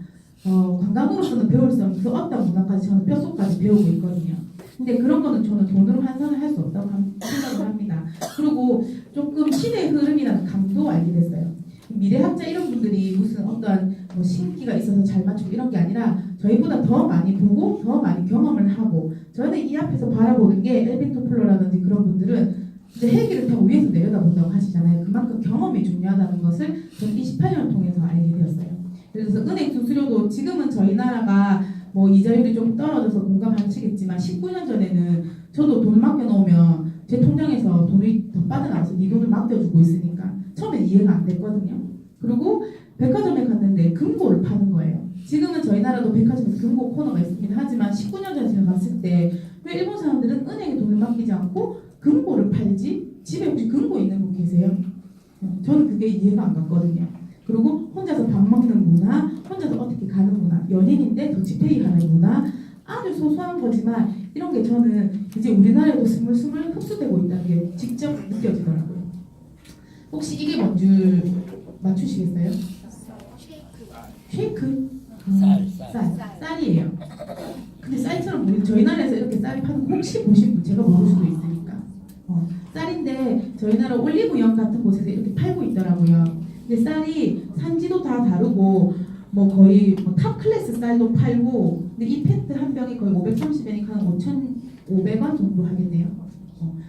관광으로서는 배울 수 없는 그 어떤 문화까지 저는 뼛속까지 배우고 있거든요. 근데 그런 거는 저는 돈으로 환산을 할 수 없다고 생각을 합니다. 그리고 조금 시대의 흐름이라는 감도 알게 됐어요. 미래학자 이런 분들이 무슨 어떤 뭐 신기가 있어서 잘 맞추고 이런 게 아니라 저희보다 더 많이 보고 더 많이 경험을 하고 저는 이 앞에서 바라보는 게 엘빈 토플러라든지 그런 분들은 이제 헬기를 타고 위에서 내려다본다고 하시잖아요. 그만큼 경험이 중요하다는 것을 저는 28년을 통해서 알게 되었어요. 그래서 은행 수수료도 지금은 저희 나라가 뭐 이자율이 좀 떨어져서 공감하시겠지만 19년 전에는 저도 돈 맡겨놓으면 제 통장에서 돈이 더 빠져나와서 네 돈을 맡겨주고 있으니까 처음엔 이해가 안 됐거든요. 그리고 백화점에 갔는데 금고를 파는 거예요. 지금은 저희 나라도 백화점에서 금고 코너가 있습니다. 하지만 19년 전에 제가 갔을 때 왜 일본 사람들은 은행에 돈을 맡기지 않고 금고를 팔지? 집에 혹시 금고 있는 분 계세요? 저는 그게 이해가 안 갔거든요. 그리고 혼자서 밥 먹는 문화, 혼자서 어떻게 가는 문화, 연인인데 더치페이 하는 문화, 아주 소소한 거지만 이런 게 저는 이제 우리나라에도 스물스물 흡수되고 있다는 게 직접 느껴지더라고요. 혹시 이게 뭔지 맞추시겠어요? 쉐이크? 쌀이에요. 근데 쌀처럼 보이는 저희 나라에서 이렇게 쌀이 파는 거 혹시 보신 분 제가 모를 수도 있으니까 쌀인데 저희 나라 올리브영 같은 곳에서 이렇게 팔고 있더라고요. 근데 쌀이 산지도 다 다르고 뭐 거의 탑 클래스 쌀도 팔고 근데 이 페트 한 병이 거의 530원이니까 한 5,500원 정도 하겠네요.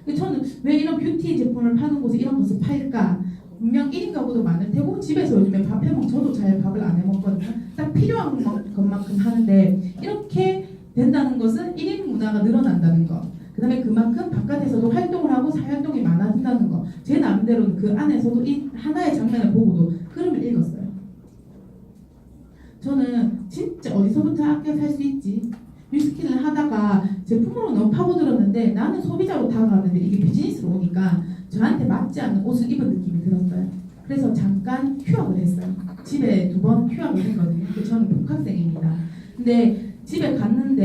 근데 저는 왜 이런 뷰티 제품을 파는 곳에 이런 것을 팔까? 분명 1인 가구도 많을 테고 집에서 요즘에 밥 해먹 저도 잘 밥을 안 해먹거든요. 딱 필요한 것만큼 하는데 이렇게 된다는 것은 1인 문화가 늘어난다는 거. 그 다음에 그만큼 바깥에서도 활동을 하고 사활동이 많아진다는 거. 제 나름대로는 그 안에서도 이 하나의 장면을 보고도 흐름을 읽었어요. 저는 진짜 어디서부터 아껴 살 수 있지? 뉴스킬을 하다가 제품으로 너무 파고들었는데 나는 소비자로 다가가는데 이게 비즈니스로 오니까 저한테 맞지 않는 옷을 입은 느낌이 들었어요. 그래서 잠깐 휴학을 했어요. 집에 2번 휴학을 했거든요. 저는 복학생입니다. 근데 집에 갔을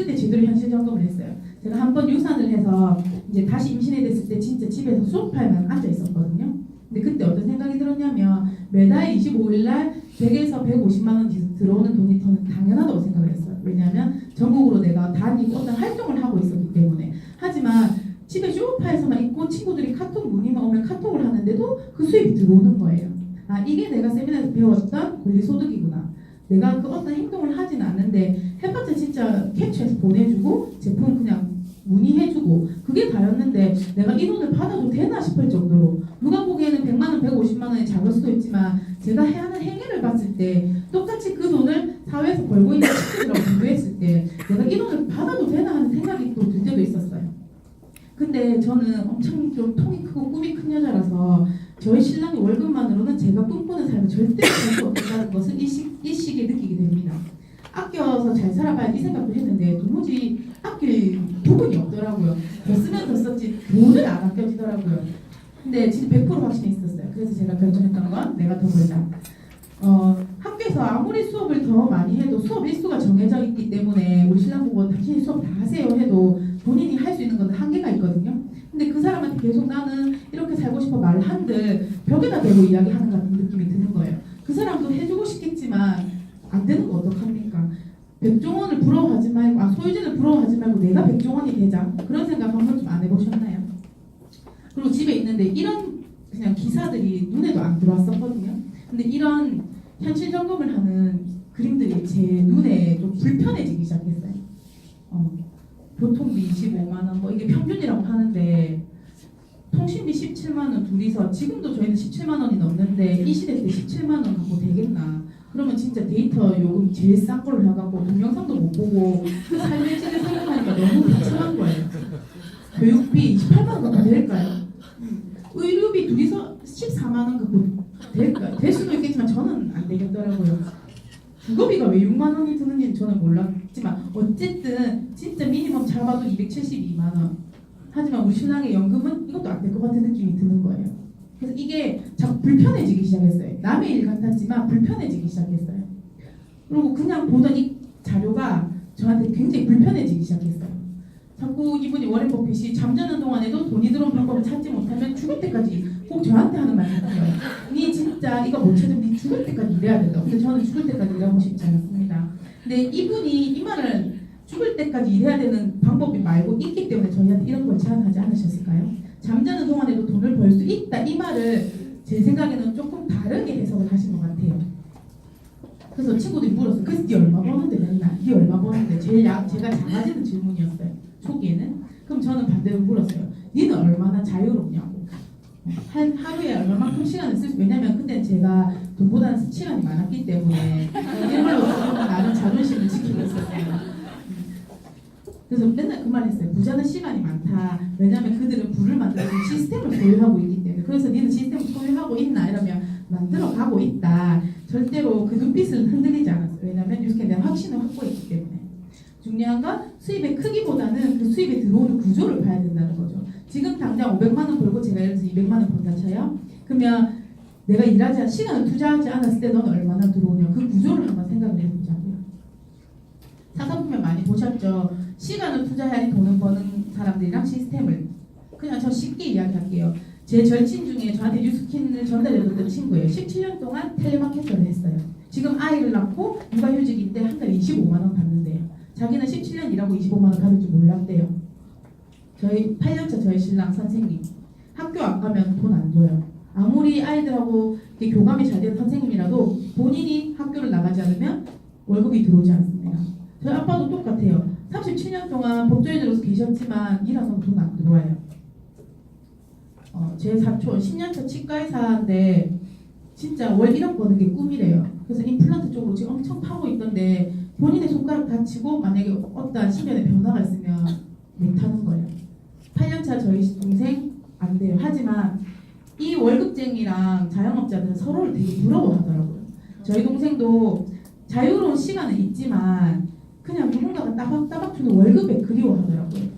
때 제대로 현실 점검을 했어요. 제가 한번 유산을 해서 이제 다시 임신이 됐을 때 진짜 집에서 소파에만 앉아 있었거든요. 근데 그때 어떤 생각이 들었냐면 매달 25일날 100에서 150만 원 들어오는 돈이 저는 당연하다고 생각을 했어요. 왜냐하면 전국으로 내가 다니고 어떤 활동을 하고 있었기 때문에. 하지만 집에 소파에서만 있고 친구들이 카톡 문의만 오면 카톡을 하는데도 그 수입이 들어오는 거예요. 아, 이게 내가 세미나에서 배웠던 권리소득이구나. 내가 그 어떤 행동을 하진 않는데 해봤자 진짜 캡처해서 보내주고 제품 그냥 문의해주고 그게 다였는데 내가 이 돈을 받아도 되나 싶을 정도로 누가 보기에는 100만 원, 150만 원이 작을 수도 있지만 제가 해야 하는 행위를 봤을 때 똑같이 그 돈을 사회에서 벌고 있는 친구들하고 비교했을 때 내가 이 돈을 받아도 되나 하는 생각이 또 들 때도 있었어요. 근데 저는 엄청 좀 통이 크고 꿈이 큰 여자라서 저희 신랑의 월급만으로는 제가 꿈꾸는 삶을 절대 살 수 없다는 것을 이 시기에 느끼게 됩니다. 아껴서 잘 살아봐야 이 생각도 했는데 도무지 아낄 부분이 없더라고요. 더 쓰면 더 썼지 돈을 안 아껴지더라고요. 근데 진짜 100% 확신이 있었어요. 그래서 제가 결정했던 건 내가 더 벌자. 학교에서 아무리 수업을 더 많이 해도 수업 일수가 정해져 있기 때문에 우리 신랑 보고 당신이 수업 다 하세요 해도 본인이 할 수 있는 건 한계가 있거든요. 근데 그 사람한테 계속 나는 이렇게 살고 싶어 말을 한들 벽에다 대고 이야기하는 같은 느낌이 드는 거예요. 그 사람도 해주고 싶겠지만 안 되는 거 어떡합니까? 백종원을 부러워하지 말고 소유진을 부러워하지 말고 내가 백종원이 되자 그런 생각 한 번쯤 안 해보셨나요? 그리고 집에 있는데 이런 그냥 기사들이 눈에도 안 들어왔었거든요. 근데 이런 현실 점검을 하는 그림들이 제 눈에 좀 불편해지기 시작했어요. 보통비 25만 원, 뭐 이게 평균이라고 하는데 통신비 17만 원 둘이서 지금도 저희는 17만 원이 넘는데 이 시대 때 17만 원 갖고 되겠나? 그러면 진짜 데이터 요금 제일 싼 걸로 해갖고 동영상도 못 보고 삶의 질을 생각하니까 너무 비참한 거예요. 교육비 28만 원 갖고 될까요? 의료비 둘이서 14만 원 갖고 될까요? 될 수도 있겠지만 저는 안 되겠더라고요. 주거비가 왜 6만 원이 드는지는 저는 몰랐지만 어쨌든 진짜 미니멈 잡아도 272만 원. 하지만 우리 신랑의 연금은 이것도 안 될 것 같은 느낌이 드는 거예요. 그래서 이게 자꾸 불편해지기 시작했어요. 남의 일 같았지만 불편해지기 시작했어요. 그리고 그냥 보던 이 자료가 저한테 굉장히 불편해지기 시작했어요. 자꾸 이분이 워렌 버핏이 잠자는 동안에도 돈이 들어온 방법을 찾지 못하면 죽을 때까지 꼭 저한테 하는 말 같아요. 니 진짜 이거 못 찾으면 니 죽을 때까지 일해야 된다. 근데 저는 죽을 때까지 일하고 싶지 않습니다. 근데 이분이 이 말을 죽을 때까지 일해야 되는 방법이 말고 있기 때문에 저희한테 이런 걸 제안하지 않으셨을까요? 잠자는 동안에도 돈을 벌 수 있다 이 말을 제 생각에는 조금 다르게 해석을 하신 것 같아요. 그래서 친구들이 물었어요. 그래서 니 얼마 버는데 맨날 니 얼마 버는데 제가 작아지는 질문이었어요. 초기에는. 그럼 저는 반대로 물었어요. 니는 얼마나 자유롭냐고. 한 하루에 얼마만큼 시간을 쓸 수 왜냐면 그때 제가 돈보다는 시간이 많았기 때문에 일부러 나는 자존심을 지키고 있었어요. 그래서 맨날 그 말 했어요. 부자는 시간이 많다. 왜냐면 그들은 부를 만들어서 시스템을 소유하고 있기 때문에. 그래서 니는 시스템을 소유하고 있나? 이러면 만들어가고 있다. 절대로 그 눈빛을 흔들리지 않았어요. 왜냐면 이렇게 대한 확신을 확보했기 때문에. 중요한 건 수입의 크기보다는 그 수입에 들어오는 구조를 봐야 된다는 거죠. 지금 당장 500만 원 벌고 제가 예를 들어서 200만 원 번다 쳐요. 그러면 내가 일하지 시간을 투자하지 않았을 때 너는 얼마나 들어오냐 그 구조를 한번 생각을 해보자고요. 사사보면 많이 보셨죠. 시간을 투자해야 돈을 버는 사람들이랑 시스템을 그냥 저 쉽게 이야기할게요. 제 절친 중에 저한테 뉴스킨을 전달해줬던 친구예요. 17년 동안 텔레마케터를 했어요. 지금 아이를 낳고 육아휴직일 때 한 달에 25만 원 받는데요. 자기는 17년 일하고 25만 원 받을 줄 몰랐대요. 저희 8년차 저희 신랑 선생님 학교 안 가면 돈 안 줘요. 아무리 아이들하고 이렇게 교감이 잘 되는 선생님이라도 본인이 학교를 나가지 않으면 월급이 들어오지 않습니다. 저희 아빠도 똑같아요. 37년 동안 법조인으로서 계셨지만 일하면 돈 안 들어와요. 제 사촌 10년차 치과의사인데 진짜 월 1억 버는 게 꿈이래요. 그래서 임플란트 쪽으로 지금 엄청 파고 있던데 본인의 손가락 다치고 만약에 어떤 신변에 변화가 있으면 못하는 거예요. 8년차 저희 동생 안 돼요. 하지만 이 월급쟁이랑 자영업자들은 서로를 되게 부러워하더라고요. 저희 동생도 자유로운 시간은 있지만 그냥 누군가가 따박따박 주는 월급에 그리워하더라고요.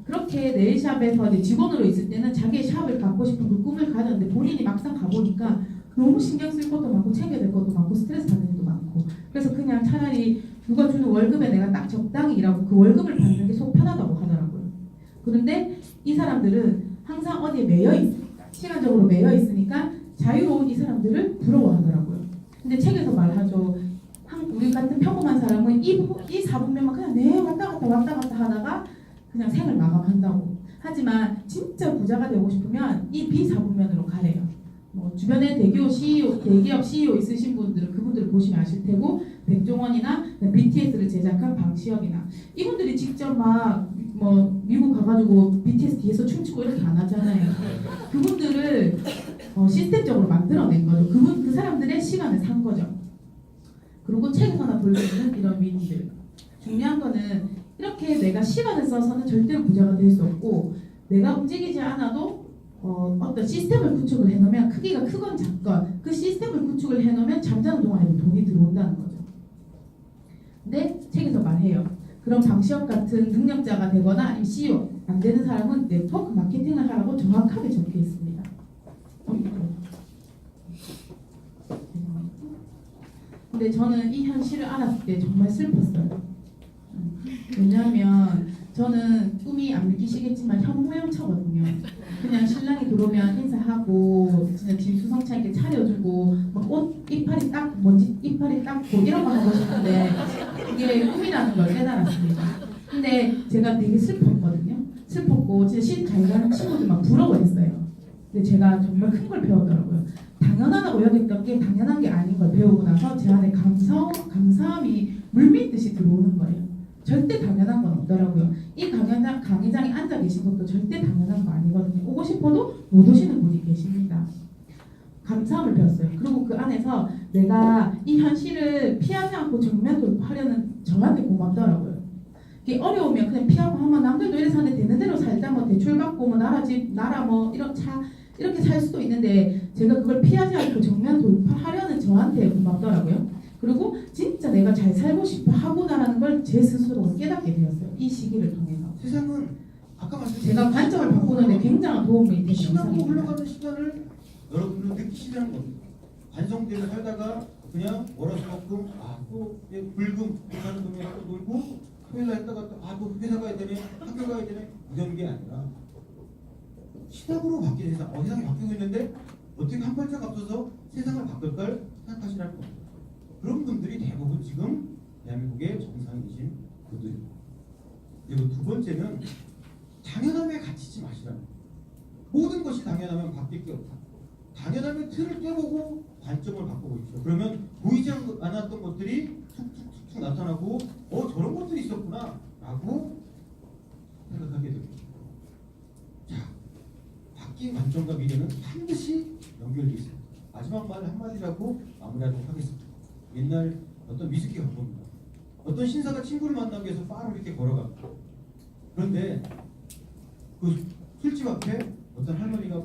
그렇게 네일샵에서 이제 직원으로 있을 때는 자기의 샵을 갖고 싶은 그 꿈을 가졌는데 본인이 막상 가보니까 너무 신경 쓸 것도 많고 챙겨야 될 것도 많고 스트레스 받는 일도 많고 그래서 그냥 차라리 누가 주는 월급에 내가 딱 적당히 일하고 그 월급을 받는 게 속 편하다고 하더라고요. 그런데 이 사람들은 항상 어디에 매여 있으니까 시간적으로 매여 있으니까 자유로운 이 사람들을 부러워하더라고요. 근데 책에서 말하죠. 우리 같은 평범한 사람은 이 4분면만 그냥 내 왔다 갔다 하다가 그냥 생을 마감한다고. 하지만 진짜 부자가 되고 싶으면 이 B4분면으로 가래요. 뭐 주변에 대기업 CEO 있으신 분들은 그분들을 보시면 아실 테고 백종원이나 BTS를 제작한 방시혁이나 이분들이 직접 막 뭐 미국 가가지고 BTS 뒤에서 춤추고 이렇게 안 하잖아요. 그분들을 시스템적으로 만들어낸 거죠. 그 사람들의 시간을 산 거죠. 그리고 책에서나 볼 수 있는 이런 위인들. 중요한 거는 이렇게 내가 시간을 써서는 절대로 부자가 될 수 없고 내가 움직이지 않아도 어떤 시스템을 구축을 해놓으면 크기가 크건 작건 그 시스템을 구축을 해놓으면 잠자는 동안에도 돈이 들어온다는 거죠. 근데 책에서 말해요. 그런 방시혁 같은 능력자가 되거나 아니면 CEO 안 되는 사람은 네트워크 마케팅을 하라고 정확하게 적혀 있습니다. 근데 저는 이 현실을 알았을 때 정말 슬펐어요. 왜냐하면 저는 꿈이 안 믿기시겠지만 현모양처거든요. 그냥 신랑이 들어오면 인사하고 진짜 진수성찬 있게 차려주고 막 옷 이파리 딱 먼지 이파리 닦고 이런 거 하고 싶은데 이게 꿈이라는 걸 깨달았습니다. 근데 제가 되게 슬펐고 진짜 잘 가는 친구들 막 부러워했어요. 근데 제가 정말 큰 걸 배웠더라고요. 당연하다고 여겼던 게 당연한 게 아닌 걸 배우고 나서 제 안에 감사함이 물밀듯이 들어오는 거예요. 절대 당연한 건 없더라고요. 이 강의장에 앉아 계신 것도 절대 당연한 거 아니거든요. 오고 싶어도 못 오시는 분이 계십니다. 감사함을 배웠어요. 그리고 그 안에서 내가 이 현실을 피하지 않고 정면 돌파하려는 저한테 고맙더라고요. 이게 어려우면 그냥 피하고 하면 남들도 이래 사는데 되는 대로 살다 뭐 대출 받고 뭐 나라 뭐 이런 차 이렇게 살 수도 있는데 제가 그걸 피하지 않고 정면 돌파하려는 저한테 고맙더라고요. 그리고 진짜 내가 잘 살고 싶어 하구나라는 걸 제 스스로 깨닫게 되었어요. 이 시기를 통해서. 세상은 아까 말씀드린 제가 관점을 바꾸는데 굉장한 도움이 된 시간으로 영상입니다. 흘러가는 시간을 여러분들은 느끼시라는 겁니다. 반성대로 살다가 그냥 월화수목금 또 불금 하는 놈이랑 또 놀고 토요일 날 했다가 또 회사 가야 되네 학교 가야 되네 이런 게 아니라 시답으로 바뀐 세상 세상이 바뀌고 있는데 어떻게 한 발짝 앞서서 세상을 바꿀 걸 생각하시라는 겁니다. 그런 분들이 대부분 지금 대한민국의 정상에 계신 분들입니다. 그리고 두 번째는 당연함에 갇히지 마시라는 거예요. 모든 것이 당연하면 바뀔 게 없다. 당연하면 틀을 깨보고 관점을 바꿔보십시오. 그러면 보이지 않았던 것들이 툭툭툭툭 나타나고 저런 것들이 있었구나 라고 생각하게 됩니다. 자, 바뀐 관점과 미래는 반드시 연결되어 있습니다. 마지막 말 한마디라고 마무리하도록 하겠습니다. 옛날 어떤 미숙이 광고입니다. 어떤 신사가 친구를 만나기 위해서 바로 이렇게 걸어갑니다. 그런데 그 술집 앞에 어떤 할머니가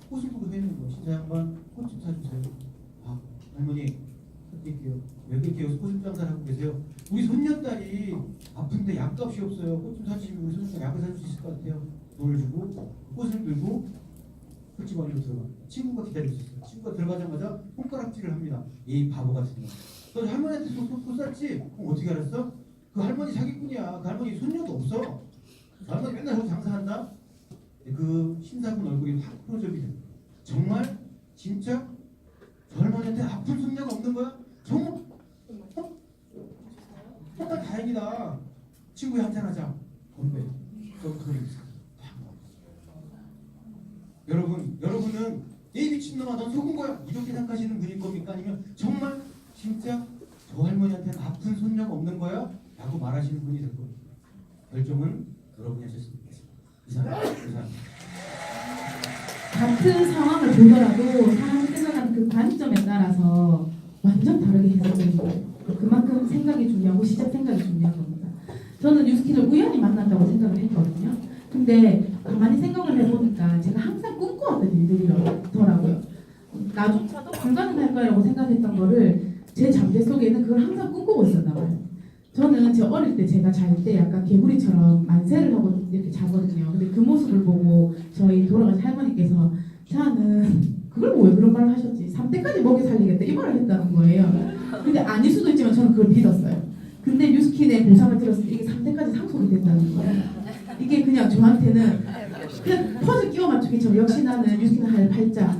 꽃을 보고 서 있는 거예요. 신사 양반 꽃 좀 사주세요. 할머니 드릴게요. 왜 그렇게 여기서 꽃 장사를 하고 계세요? 우리 손녀딸이 아픈데 약값이 없어요. 꽃 좀 사주시면 우리 손녀딸 약을 살 수 있을 것 같아요. 돈을 주고 꽃을 들고 꿀집 안으로 들어가. 친구가 기다리고 있었어요. 친구가 들어가자마자 손가락질을 합니다. 이 바보 같은 거. 너 할머니한테 돈 쌌지? 그럼 어떻게 알았어? 그 할머니 사기꾼이야. 그 할머니 손녀도 없어. 그 할머니 맨날 거기 장사한다. 그 신사분 얼굴이 확 풀어져게 됩니다. 정말 진짜 저 할머니한테 아픈 손녀가 없는 거야? 정말 정말 다행이다. 친구야 한잔하자. 건배. 여러분은 이 미친놈아 넌 속은 거야 이렇게 생각하시는 분일 겁니까? 아니면 정말 진짜 저 할머니한테는 아픈 손녀가 없는 거야? 라고 말하시는 분이 될 겁니다. 결정은 여러분이 하셨으면 좋겠습니다. 이상. 같은 상황을 보더라도 사람이 생각하는 그 관점에 따라서 완전 다르게 해석되는 거예요. 그만큼 생각이 중요하고 시작 생각이 중요한 겁니다. 저는 뉴스킨을 우연히 만났다고 생각을 했거든요. 근데 가만히 생각을 해보니까 제가 항상 꿈꿔왔던 일들이더라고요. 나조차도 불가능할 거라고 생각했던 거를 제 잠재 속에는 그걸 항상 꿈꾸고 있었나 봐요. 저는 제 어릴 때 제가 잘 때 약간 개구리처럼 만세를 하고 이렇게 자거든요. 근데 그 모습을 보고 저희 돌아가신 할머니께서 자는 그걸 뭐 왜 그런 말을 하셨지? 3대까지 먹여 살리겠다 이 말을 했다는 거예요. 근데 아닐 수도 있지만 저는 그걸 믿었어요. 근데 뉴스킨의 보상을 들었을 때 이게 3대까지 상속이 된다는 거예요. 이게 그냥 저한테는 그냥 퍼즐 끼워 맞추기처럼 역시 나는 뉴스킨 할 팔자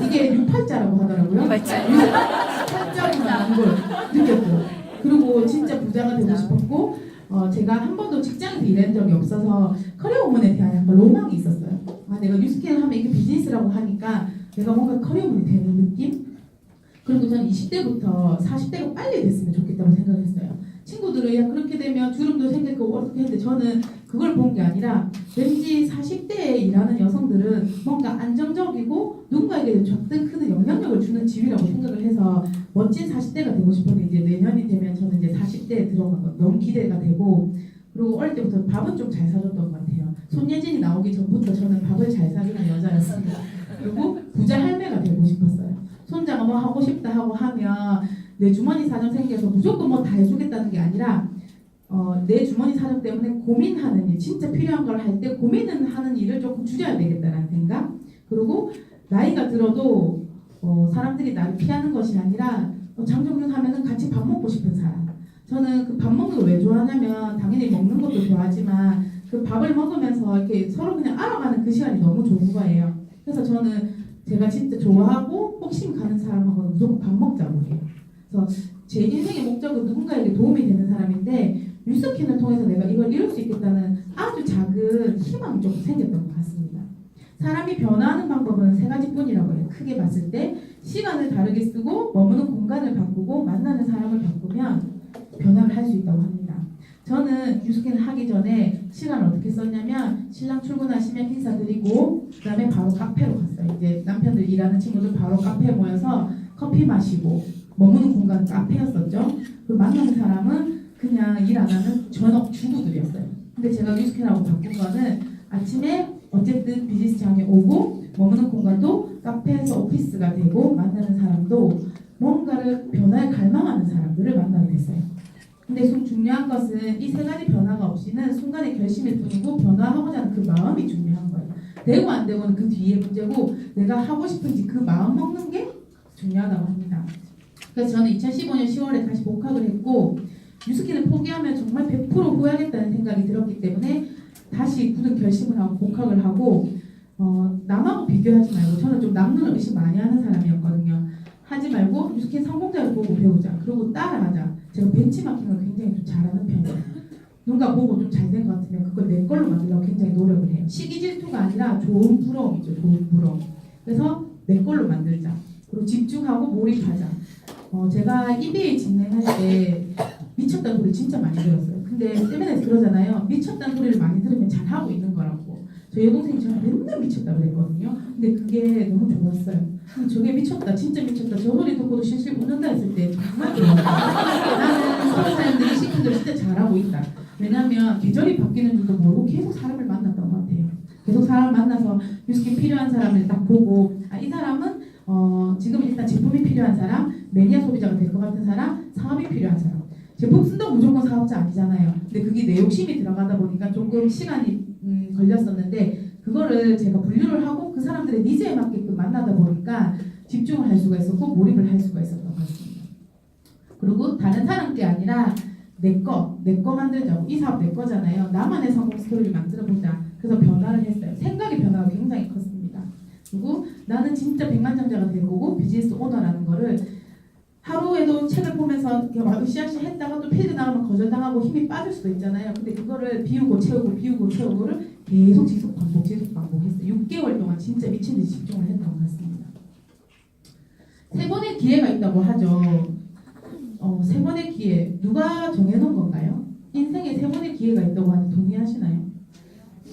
이게 6팔자라고 하더라고요. 8자로 나온 걸 느꼈죠. 그리고 진짜 부자가 되고 싶었고 제가 한 번도 직장에서 일한 적이 없어서 커리어 우먼에 대한 약간 로망이 있었어요. 아, 내가 뉴스킨을 하면 이게 비즈니스라고 하니까 내가 뭔가 커리어 우먼이 되는 느낌? 그리고 저는 20대부터 40대가 빨리 됐으면 좋겠다고 생각했어요. 친구들은 야 그렇게 되면 주름도 생길 거고 어떻게 했는데 저는 그걸 본 게 아니라 왠지 40대에 일하는 여성들은 뭔가 안정적이고 누군가에게 줬든 크는 영향력을 주는 직위라고 생각을 해서 멋진 40대가 되고 싶었는데 이제 내년이 되면 저는 이제 40대에 들어간 거 너무 기대가 되고 그리고 어릴 때부터 밥은 좀 잘 사줬던 것 같아요. 손예진이 나오기 전부터 저는 밥을 잘 사주는 여자였습니다. 그리고 부자 할매가 되고 싶었어요. 손자가 뭐 하고 싶다 하고 하면 내 주머니 사정 생겨서 무조건 뭐 다 해주겠다는 게 아니라 내 주머니 사정 때문에 고민하는 일, 진짜 필요한 걸 할 때 고민은 하는 일을 조금 줄여야 되겠다는 생각. 그리고 나이가 들어도 사람들이 나를 피하는 것이 아니라 장정윤 하면은 같이 밥 먹고 싶은 사람. 저는 그 밥 먹는 걸 왜 좋아하냐면 당연히 먹는 것도 좋아하지만 그 밥을 먹으면서 이렇게 서로 그냥 알아가는 그 시간이 너무 좋은 거예요. 그래서 저는 제가 진짜 좋아하고 호심 가는 사람하고는 무조건 밥 먹자고 해요. 그래서 제 인생의 목적은 누군가에게 도움이 되는 사람인데 뉴스킨을 통해서 내가 이걸 이룰 수 있겠다는 아주 작은 희망이 조금 생겼던 것 같습니다. 사람이 변화하는 방법은 세 가지뿐이라고 해요. 크게 봤을 때 시간을 다르게 쓰고 머무는 공간을 바꾸고 만나는 사람을 바꾸면 변화를 할 수 있다고 합니다. 저는 뉴스킨을 하기 전에 시간을 어떻게 썼냐면 신랑 출근하시면 인사드리고 그 다음에 바로 카페로 갔어요. 이제 남편들 일하는 친구들 바로 카페에 모여서 커피 마시고 머무는 공간은 카페였었죠. 그 만나는 사람은 그냥 일 안 하는 전업 주부들이었어요. 근데 제가 뉴스킨하고 바꾼 거는 아침에 어쨌든 비즈니스장에 오고 머무는 공간도 카페에서 오피스가 되고 만나는 사람도 뭔가를 변화에 갈망하는 사람들을 만나게 됐어요. 근데 중요한 것은 이 세 가지 변화가 없이는 순간의 결심일 뿐이고 변화하고자 하는 그 마음이 중요한 거예요. 되고 안 되고는 그 뒤에 문제고 내가 하고 싶은지 그 마음 먹는 게 중요하다고 합니다. 그래서 저는 2015년 10월에 다시 복학을 했고 뉴스킨을 포기하면 정말 100% 후회하겠다는 생각이 들었기 때문에 다시 굳은 결심을 하고 복학을 하고 남하고 비교하지 말고 저는 좀 남는 의식 많이 하는 사람이었거든요. 하지 말고 뉴스킨 성공자를 보고 배우자. 그리고 따라하자. 제가 벤치마킹을 굉장히 좀 잘하는 편이에요. 누가 보고 좀 잘 된 것 같으면 그걸 내 걸로 만들려고 굉장히 노력을 해요. 시기 질투가 아니라 좋은 부러움이죠. 좋은 부러움. 그래서 내 걸로 만들자. 그리고 집중하고 몰입하자. 제가 EBA 진행할 때 미쳤다는 소리 진짜 많이 들었어요. 근데 세미나에서 그러잖아요. 미쳤다는 소리를 많이 들으면 잘하고 있는 거라고. 저희 여동생이 저한테 맨날 미쳤다 그랬거든요. 근데 그게 너무 좋았어요. 저게 미쳤다, 진짜 미쳤다. 저 소리 듣고도 실실 웃는다 했을 때 정말 좋았어요. 나는 서울 사람들이 시킨 대로 진짜 잘하고 있다. 왜냐하면 계절이 바뀌는 줄도 모르고 계속 사람을 만났던 것 같아요. 계속 사람을 만나서 뉴스킨 필요한 사람을 딱 보고 이 사람은 지금 일단 제품이 필요한 사람, 매니아 소비자가 될 것 같은 사람, 사업이 필요한 사람. 제품 쓴다고 무조건 사업자 아니잖아요. 근데 그게 내 욕심이 들어가다 보니까 조금 시간이 걸렸었는데 그거를 제가 분류를 하고 그 사람들의 니즈에 맞게끔 만나다 보니까 집중을 할 수가 있었고 몰입을 할 수가 있었던 것 같습니다. 그리고 다른 사람 게 아니라 내 거 만들자고. 이 사업 내 거잖아요. 나만의 성공 스토리를 만들어보자. 그래서 변화를 했어요. 생각의 변화가 굉장히 컸습니다. 그리고 나는 진짜 백만장자가 될 거고 비즈니스 오너라는 거를 하루에도 책을 보면서 이렇게 으쌰으쌰 했다가 또 필드 나오면 거절당하고 힘이 빠질 수도 있잖아요. 근데 그거를 비우고 채우고를 계속 지속 반복했어요. 6개월 동안 진짜 미친 듯이 집중을 했던 것 같습니다. 3번의 기회가 있다고 하죠. 3번의 기회 누가 정해놓은 건가요? 인생에 3번의 기회가 있다고 하는데 동의하시나요?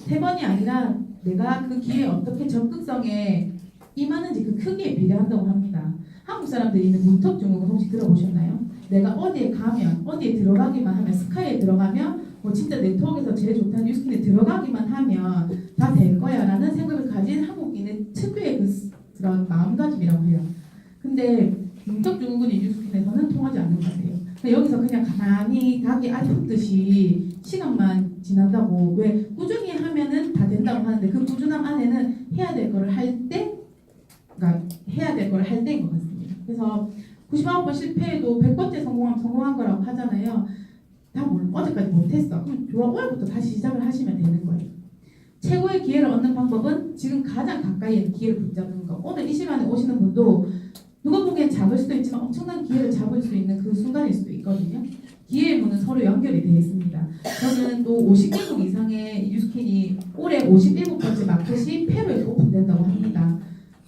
3번이 아니라 내가 그 기회에 어떻게 적극성에 임하는지 그 크기에 비례한다고 합니다. 한국 사람들이 있는 문턱 증후군 혹시 들어보셨나요? 내가 어디에 가면 어디에 들어가기만 하면 스카이에 들어가면 진짜 네트워크에서 제일 좋다는 뉴스킨에 들어가기만 하면 다 될 거야 라는 생각을 가진 한국인의 특유의 그런 마음가짐이라고 해요. 근데 문턱 증후군이 뉴스킨에서는 통하지 않는 것 같아요. 여기서 그냥 가만히 닭이 알 굽듯이 시간만 지난다고 왜 꾸준히 하면은 다 된다고 하는데 그 꾸준함 안에는 해야 될 거를 할 때, 그러니까 해야 될 거를 할 때인 것 같습니다. 그래서 99번 실패해도 100번째 성공한 거라고 하잖아요. 어제까지 못했어. 그럼 좋아, 오늘부터 다시 시작을 하시면 되는 거예요. 최고의 기회를 얻는 방법은 지금 가장 가까이에 있는 기회를 붙잡는 거. 오늘 이 시간에 오시는 분도 누가 보기엔 작을 수도 있지만 엄청난 기회를 잡을 수 있는 그 순간일 수도 있거든요. 기회의 문은 서로 연결이 되어 있습니다. 저는 또 50개국 이상의 뉴스킨이 올해 57번째 마켓이 페루에서 오픈된다고 합니다.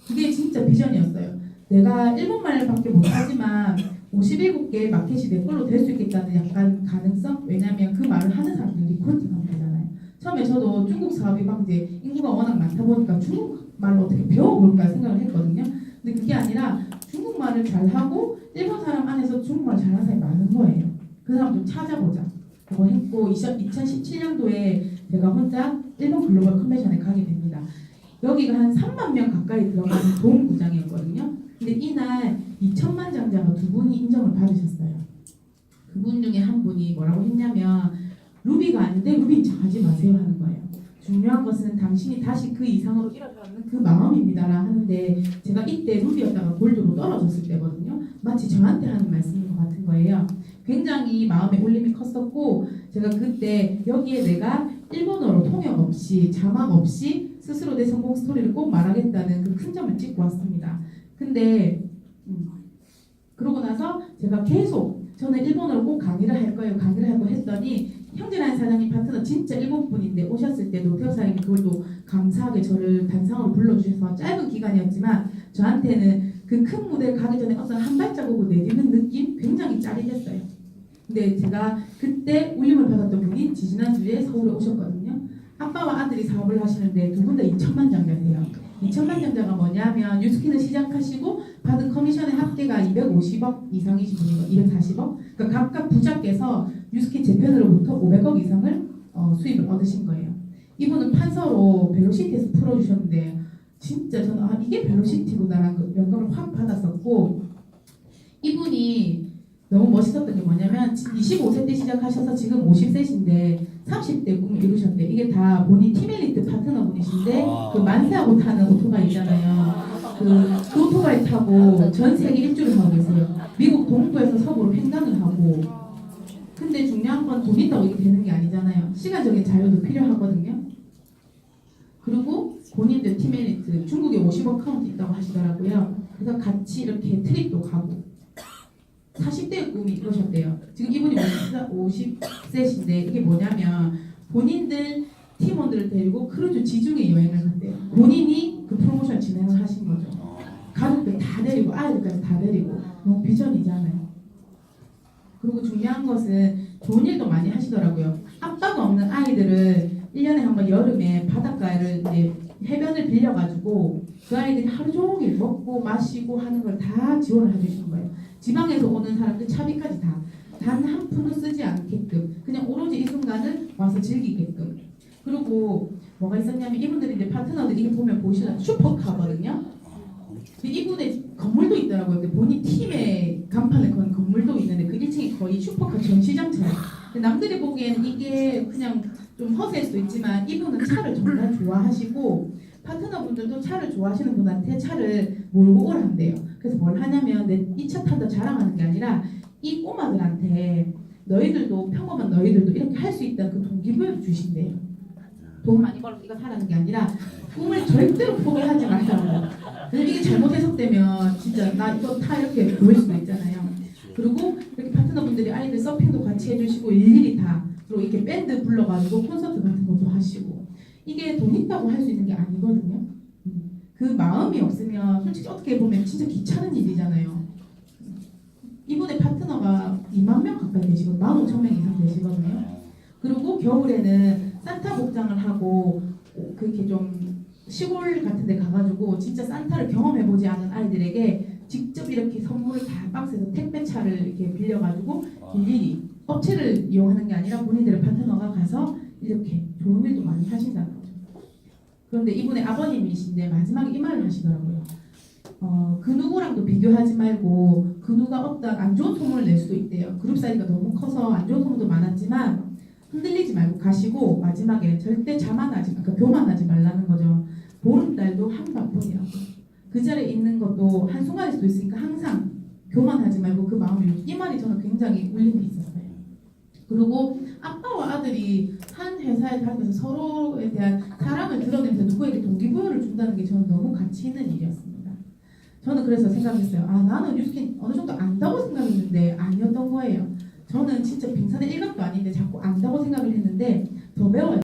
그게 진짜 비전이었어요. 내가 일본말밖에 못하지만 57개 마켓이 내 걸로 될 수 있겠다는 약간 가능성? 왜냐하면 그 말을 하는 사람들이 리크루팅하면 되잖아요. 처음에 저도 중국 사업이 막 이제 인구가 워낙 많다 보니까 중국말을 어떻게 배워볼까 생각을 했거든요. 근데 그게 아니라 중국말을 잘하고 일본 사람 안에서 중국말 잘하는 사람이 많은 거예요. 그 사람 좀 찾아보자. 그거 했고 2017년도에 제가 혼자 일본 글로벌 컨벤션에 가게 됩니다. 여기가 한 3만 명 가까이 들어가는 도움구장이었거든요. 근데 이날 2천만 장자가 2분이 인정을 받으셨어요. 그분 중에 한 분이 뭐라고 했냐면 루비가 아닌데 루비는 하지 마세요 하는 거예요. 중요한 것은 당신이 다시 그 이상으로 일어나는 그 마음입니다라 하는데 제가 이때 루비였다가 골드로 떨어졌을 때거든요. 마치 저한테 하는 말씀인 것 같은 거예요. 굉장히 마음의 울림이 컸었고 제가 그때 여기에 내가 일본어로 통역 없이 자막 없이 스스로 내 성공 스토리를 꼭 말하겠다는 그 큰 점을 찍고 왔습니다. 근데 그러고 나서 제가 계속 저는 일본어로 꼭 강의를 할 거예요. 강의를 하고 했더니 형제라는 사장님 파트너 진짜 일본 분인데 오셨을 때도 태호 사장님이 그걸 또 감사하게 저를 단상으로 불러주셔서 짧은 기간이었지만 저한테는 그 큰 무대에 가기 전에 어떤 한 발자국을 내딛는 느낌 굉장히 짜릿했어요. 근데 제가 그때 울림을 받았던 분이 지지난주에 서울에 오셨거든요. 아빠와 아들이 사업을 하시는데 두 분 다 2천만 장자세요. 2천만 장자가 뭐냐면 뉴스킨을 시작하시고 받은 커미션의 합계가 250억 이상이신 분이고 240억. 그러니까 각각 부자께서 뉴스킨 재편으로부터 500억 이상을 수입을 얻으신 거예요. 이분은 판서로 벨로시티에서 풀어주셨는데 진짜 저는 이게 벨로시티구나라는 그 영감을 확 받았었고 이분이 너무 멋있었던 게 뭐냐면 25세 때 시작하셔서 지금 50세신데 30대 꿈을 이루셨대. 이게 다 본인 팀엘리트 파트너분이신데 그 만세하고 타는 오토바이 있잖아요. 그 오토바이 타고 전 세계 일주를 하고 계세요. 미국 동부에서 서부로 횡단을 하고. 근데 중요한 건 돈 있다고 이게 되는 게 아니잖아요. 시간적인 자유도 필요하거든요. 그리고 본인들 팀엘리트 중국에 50억 카운트 있다고 하시더라고요. 그래서 같이 이렇게 트립도 가고 40대의 꿈이 이루셨대요. 지금 이분이 50세신데 이게 뭐냐면 본인들 팀원들을 데리고 크루즈 지중해 여행을 간대요. 본인이 그 프로모션 진행을 하신 거죠. 가족들 다 데리고 아이들까지 다 데리고 너무 비전이잖아요. 그리고 중요한 것은 좋은 일도 많이 하시더라고요. 아빠가 없는 아이들을 1년에 한 번 여름에 바닷가를 이제 해변을 빌려가지고 그 아이들이 하루 종일 먹고 마시고 하는 걸 다 지원을 해주시는 거예요. 지방에서 오는 사람들 차비까지 다 단 한 푼도 쓰지 않게끔 그냥 오로지 이 순간을 와서 즐기게끔. 그리고 뭐가 있었냐면 이분들이 이제 파트너들이 이게 보면 보시면 슈퍼카거든요. 근데 이분의 건물도 있더라고요. 근데 본인 팀의 간판을 건 건물도 있는데 그 1층이 거의 슈퍼카 전시장처럼. 근데 남들이 보기에는 이게 그냥 좀 허세일 수도 있지만 이분은 차를 정말 좋아하시고 파트너분들도 차를 좋아하시는 분한테 차를 몰고 오란대요. 그래서 뭘 하냐면 내 이 차 탄다 자랑하는 게 아니라 이 꼬마들한테 너희들도 평범한 너희들도 이렇게 할 수 있다는 그 동기부여를 주신대요. 돈 많이 벌어서 이거 사라는 게 아니라 꿈을 절대로 포기하지 말라고. 왜냐면 이게 잘못 해석되면 진짜 나 이거 타 이렇게 보일 수도 있잖아요. 그리고 이렇게 파트너분들이 아이들 서핑도 같이 해주시고 일일이 다 그리고 이렇게 밴드 불러가지고 콘서트 같은 것도 하시고 이게 돈 있다고 할 수 있는 게 아니거든요. 그 마음이 없으면 솔직히 어떻게 보면 진짜 귀찮은 일이잖아요. 이분의 파트너가 2만 명 가까이 되시거든요. 15,000명 이상 되시거든요. 그리고 겨울에는 산타 복장을 하고 그렇게 좀 시골 같은 데 가가지고 진짜 산타를 경험해보지 않은 아이들에게 직접 이렇게 선물을 다 박스에서 택배차를 이렇게 빌려가지고 일일이 업체를 이용하는 게 아니라 본인들의 파트너가 가서 이렇게 좋은 일도 많이 하신다는 거죠. 그런데 이분의 아버님이신데 마지막에 이 말을 하시더라고요. 그 누구랑도 비교하지 말고 그 누가 어떤 안 좋은 소문을 낼 수도 있대요. 그룹 사이즈가 너무 커서 안 좋은 소문도 많았지만 흔들리지 말고 가시고 마지막에 절대 자만하지, 그러니까 교만하지 말라는 거죠. 보름달도 한 바뿐이라고. 그 자리에 있는 것도 한순간일 수도 있으니까 항상 교만하지 말고 그 마음을 이 말이 저는 굉장히 울림이 있었어요. 그리고 아빠와 아들이 한 회사에 다니면서 서로에 대한 사랑을 드러내면서 누구에게 동기부여를 준다는 게 저는 너무 가치 있는 일이었습니다. 저는 그래서 생각했어요. 아, 나는 뉴스킨 어느 정도 안다고 생각했는데 아니었던 거예요. 저는 진짜 빙산의 일각도 아닌데 자꾸 안다고 생각을 했는데 더 배워야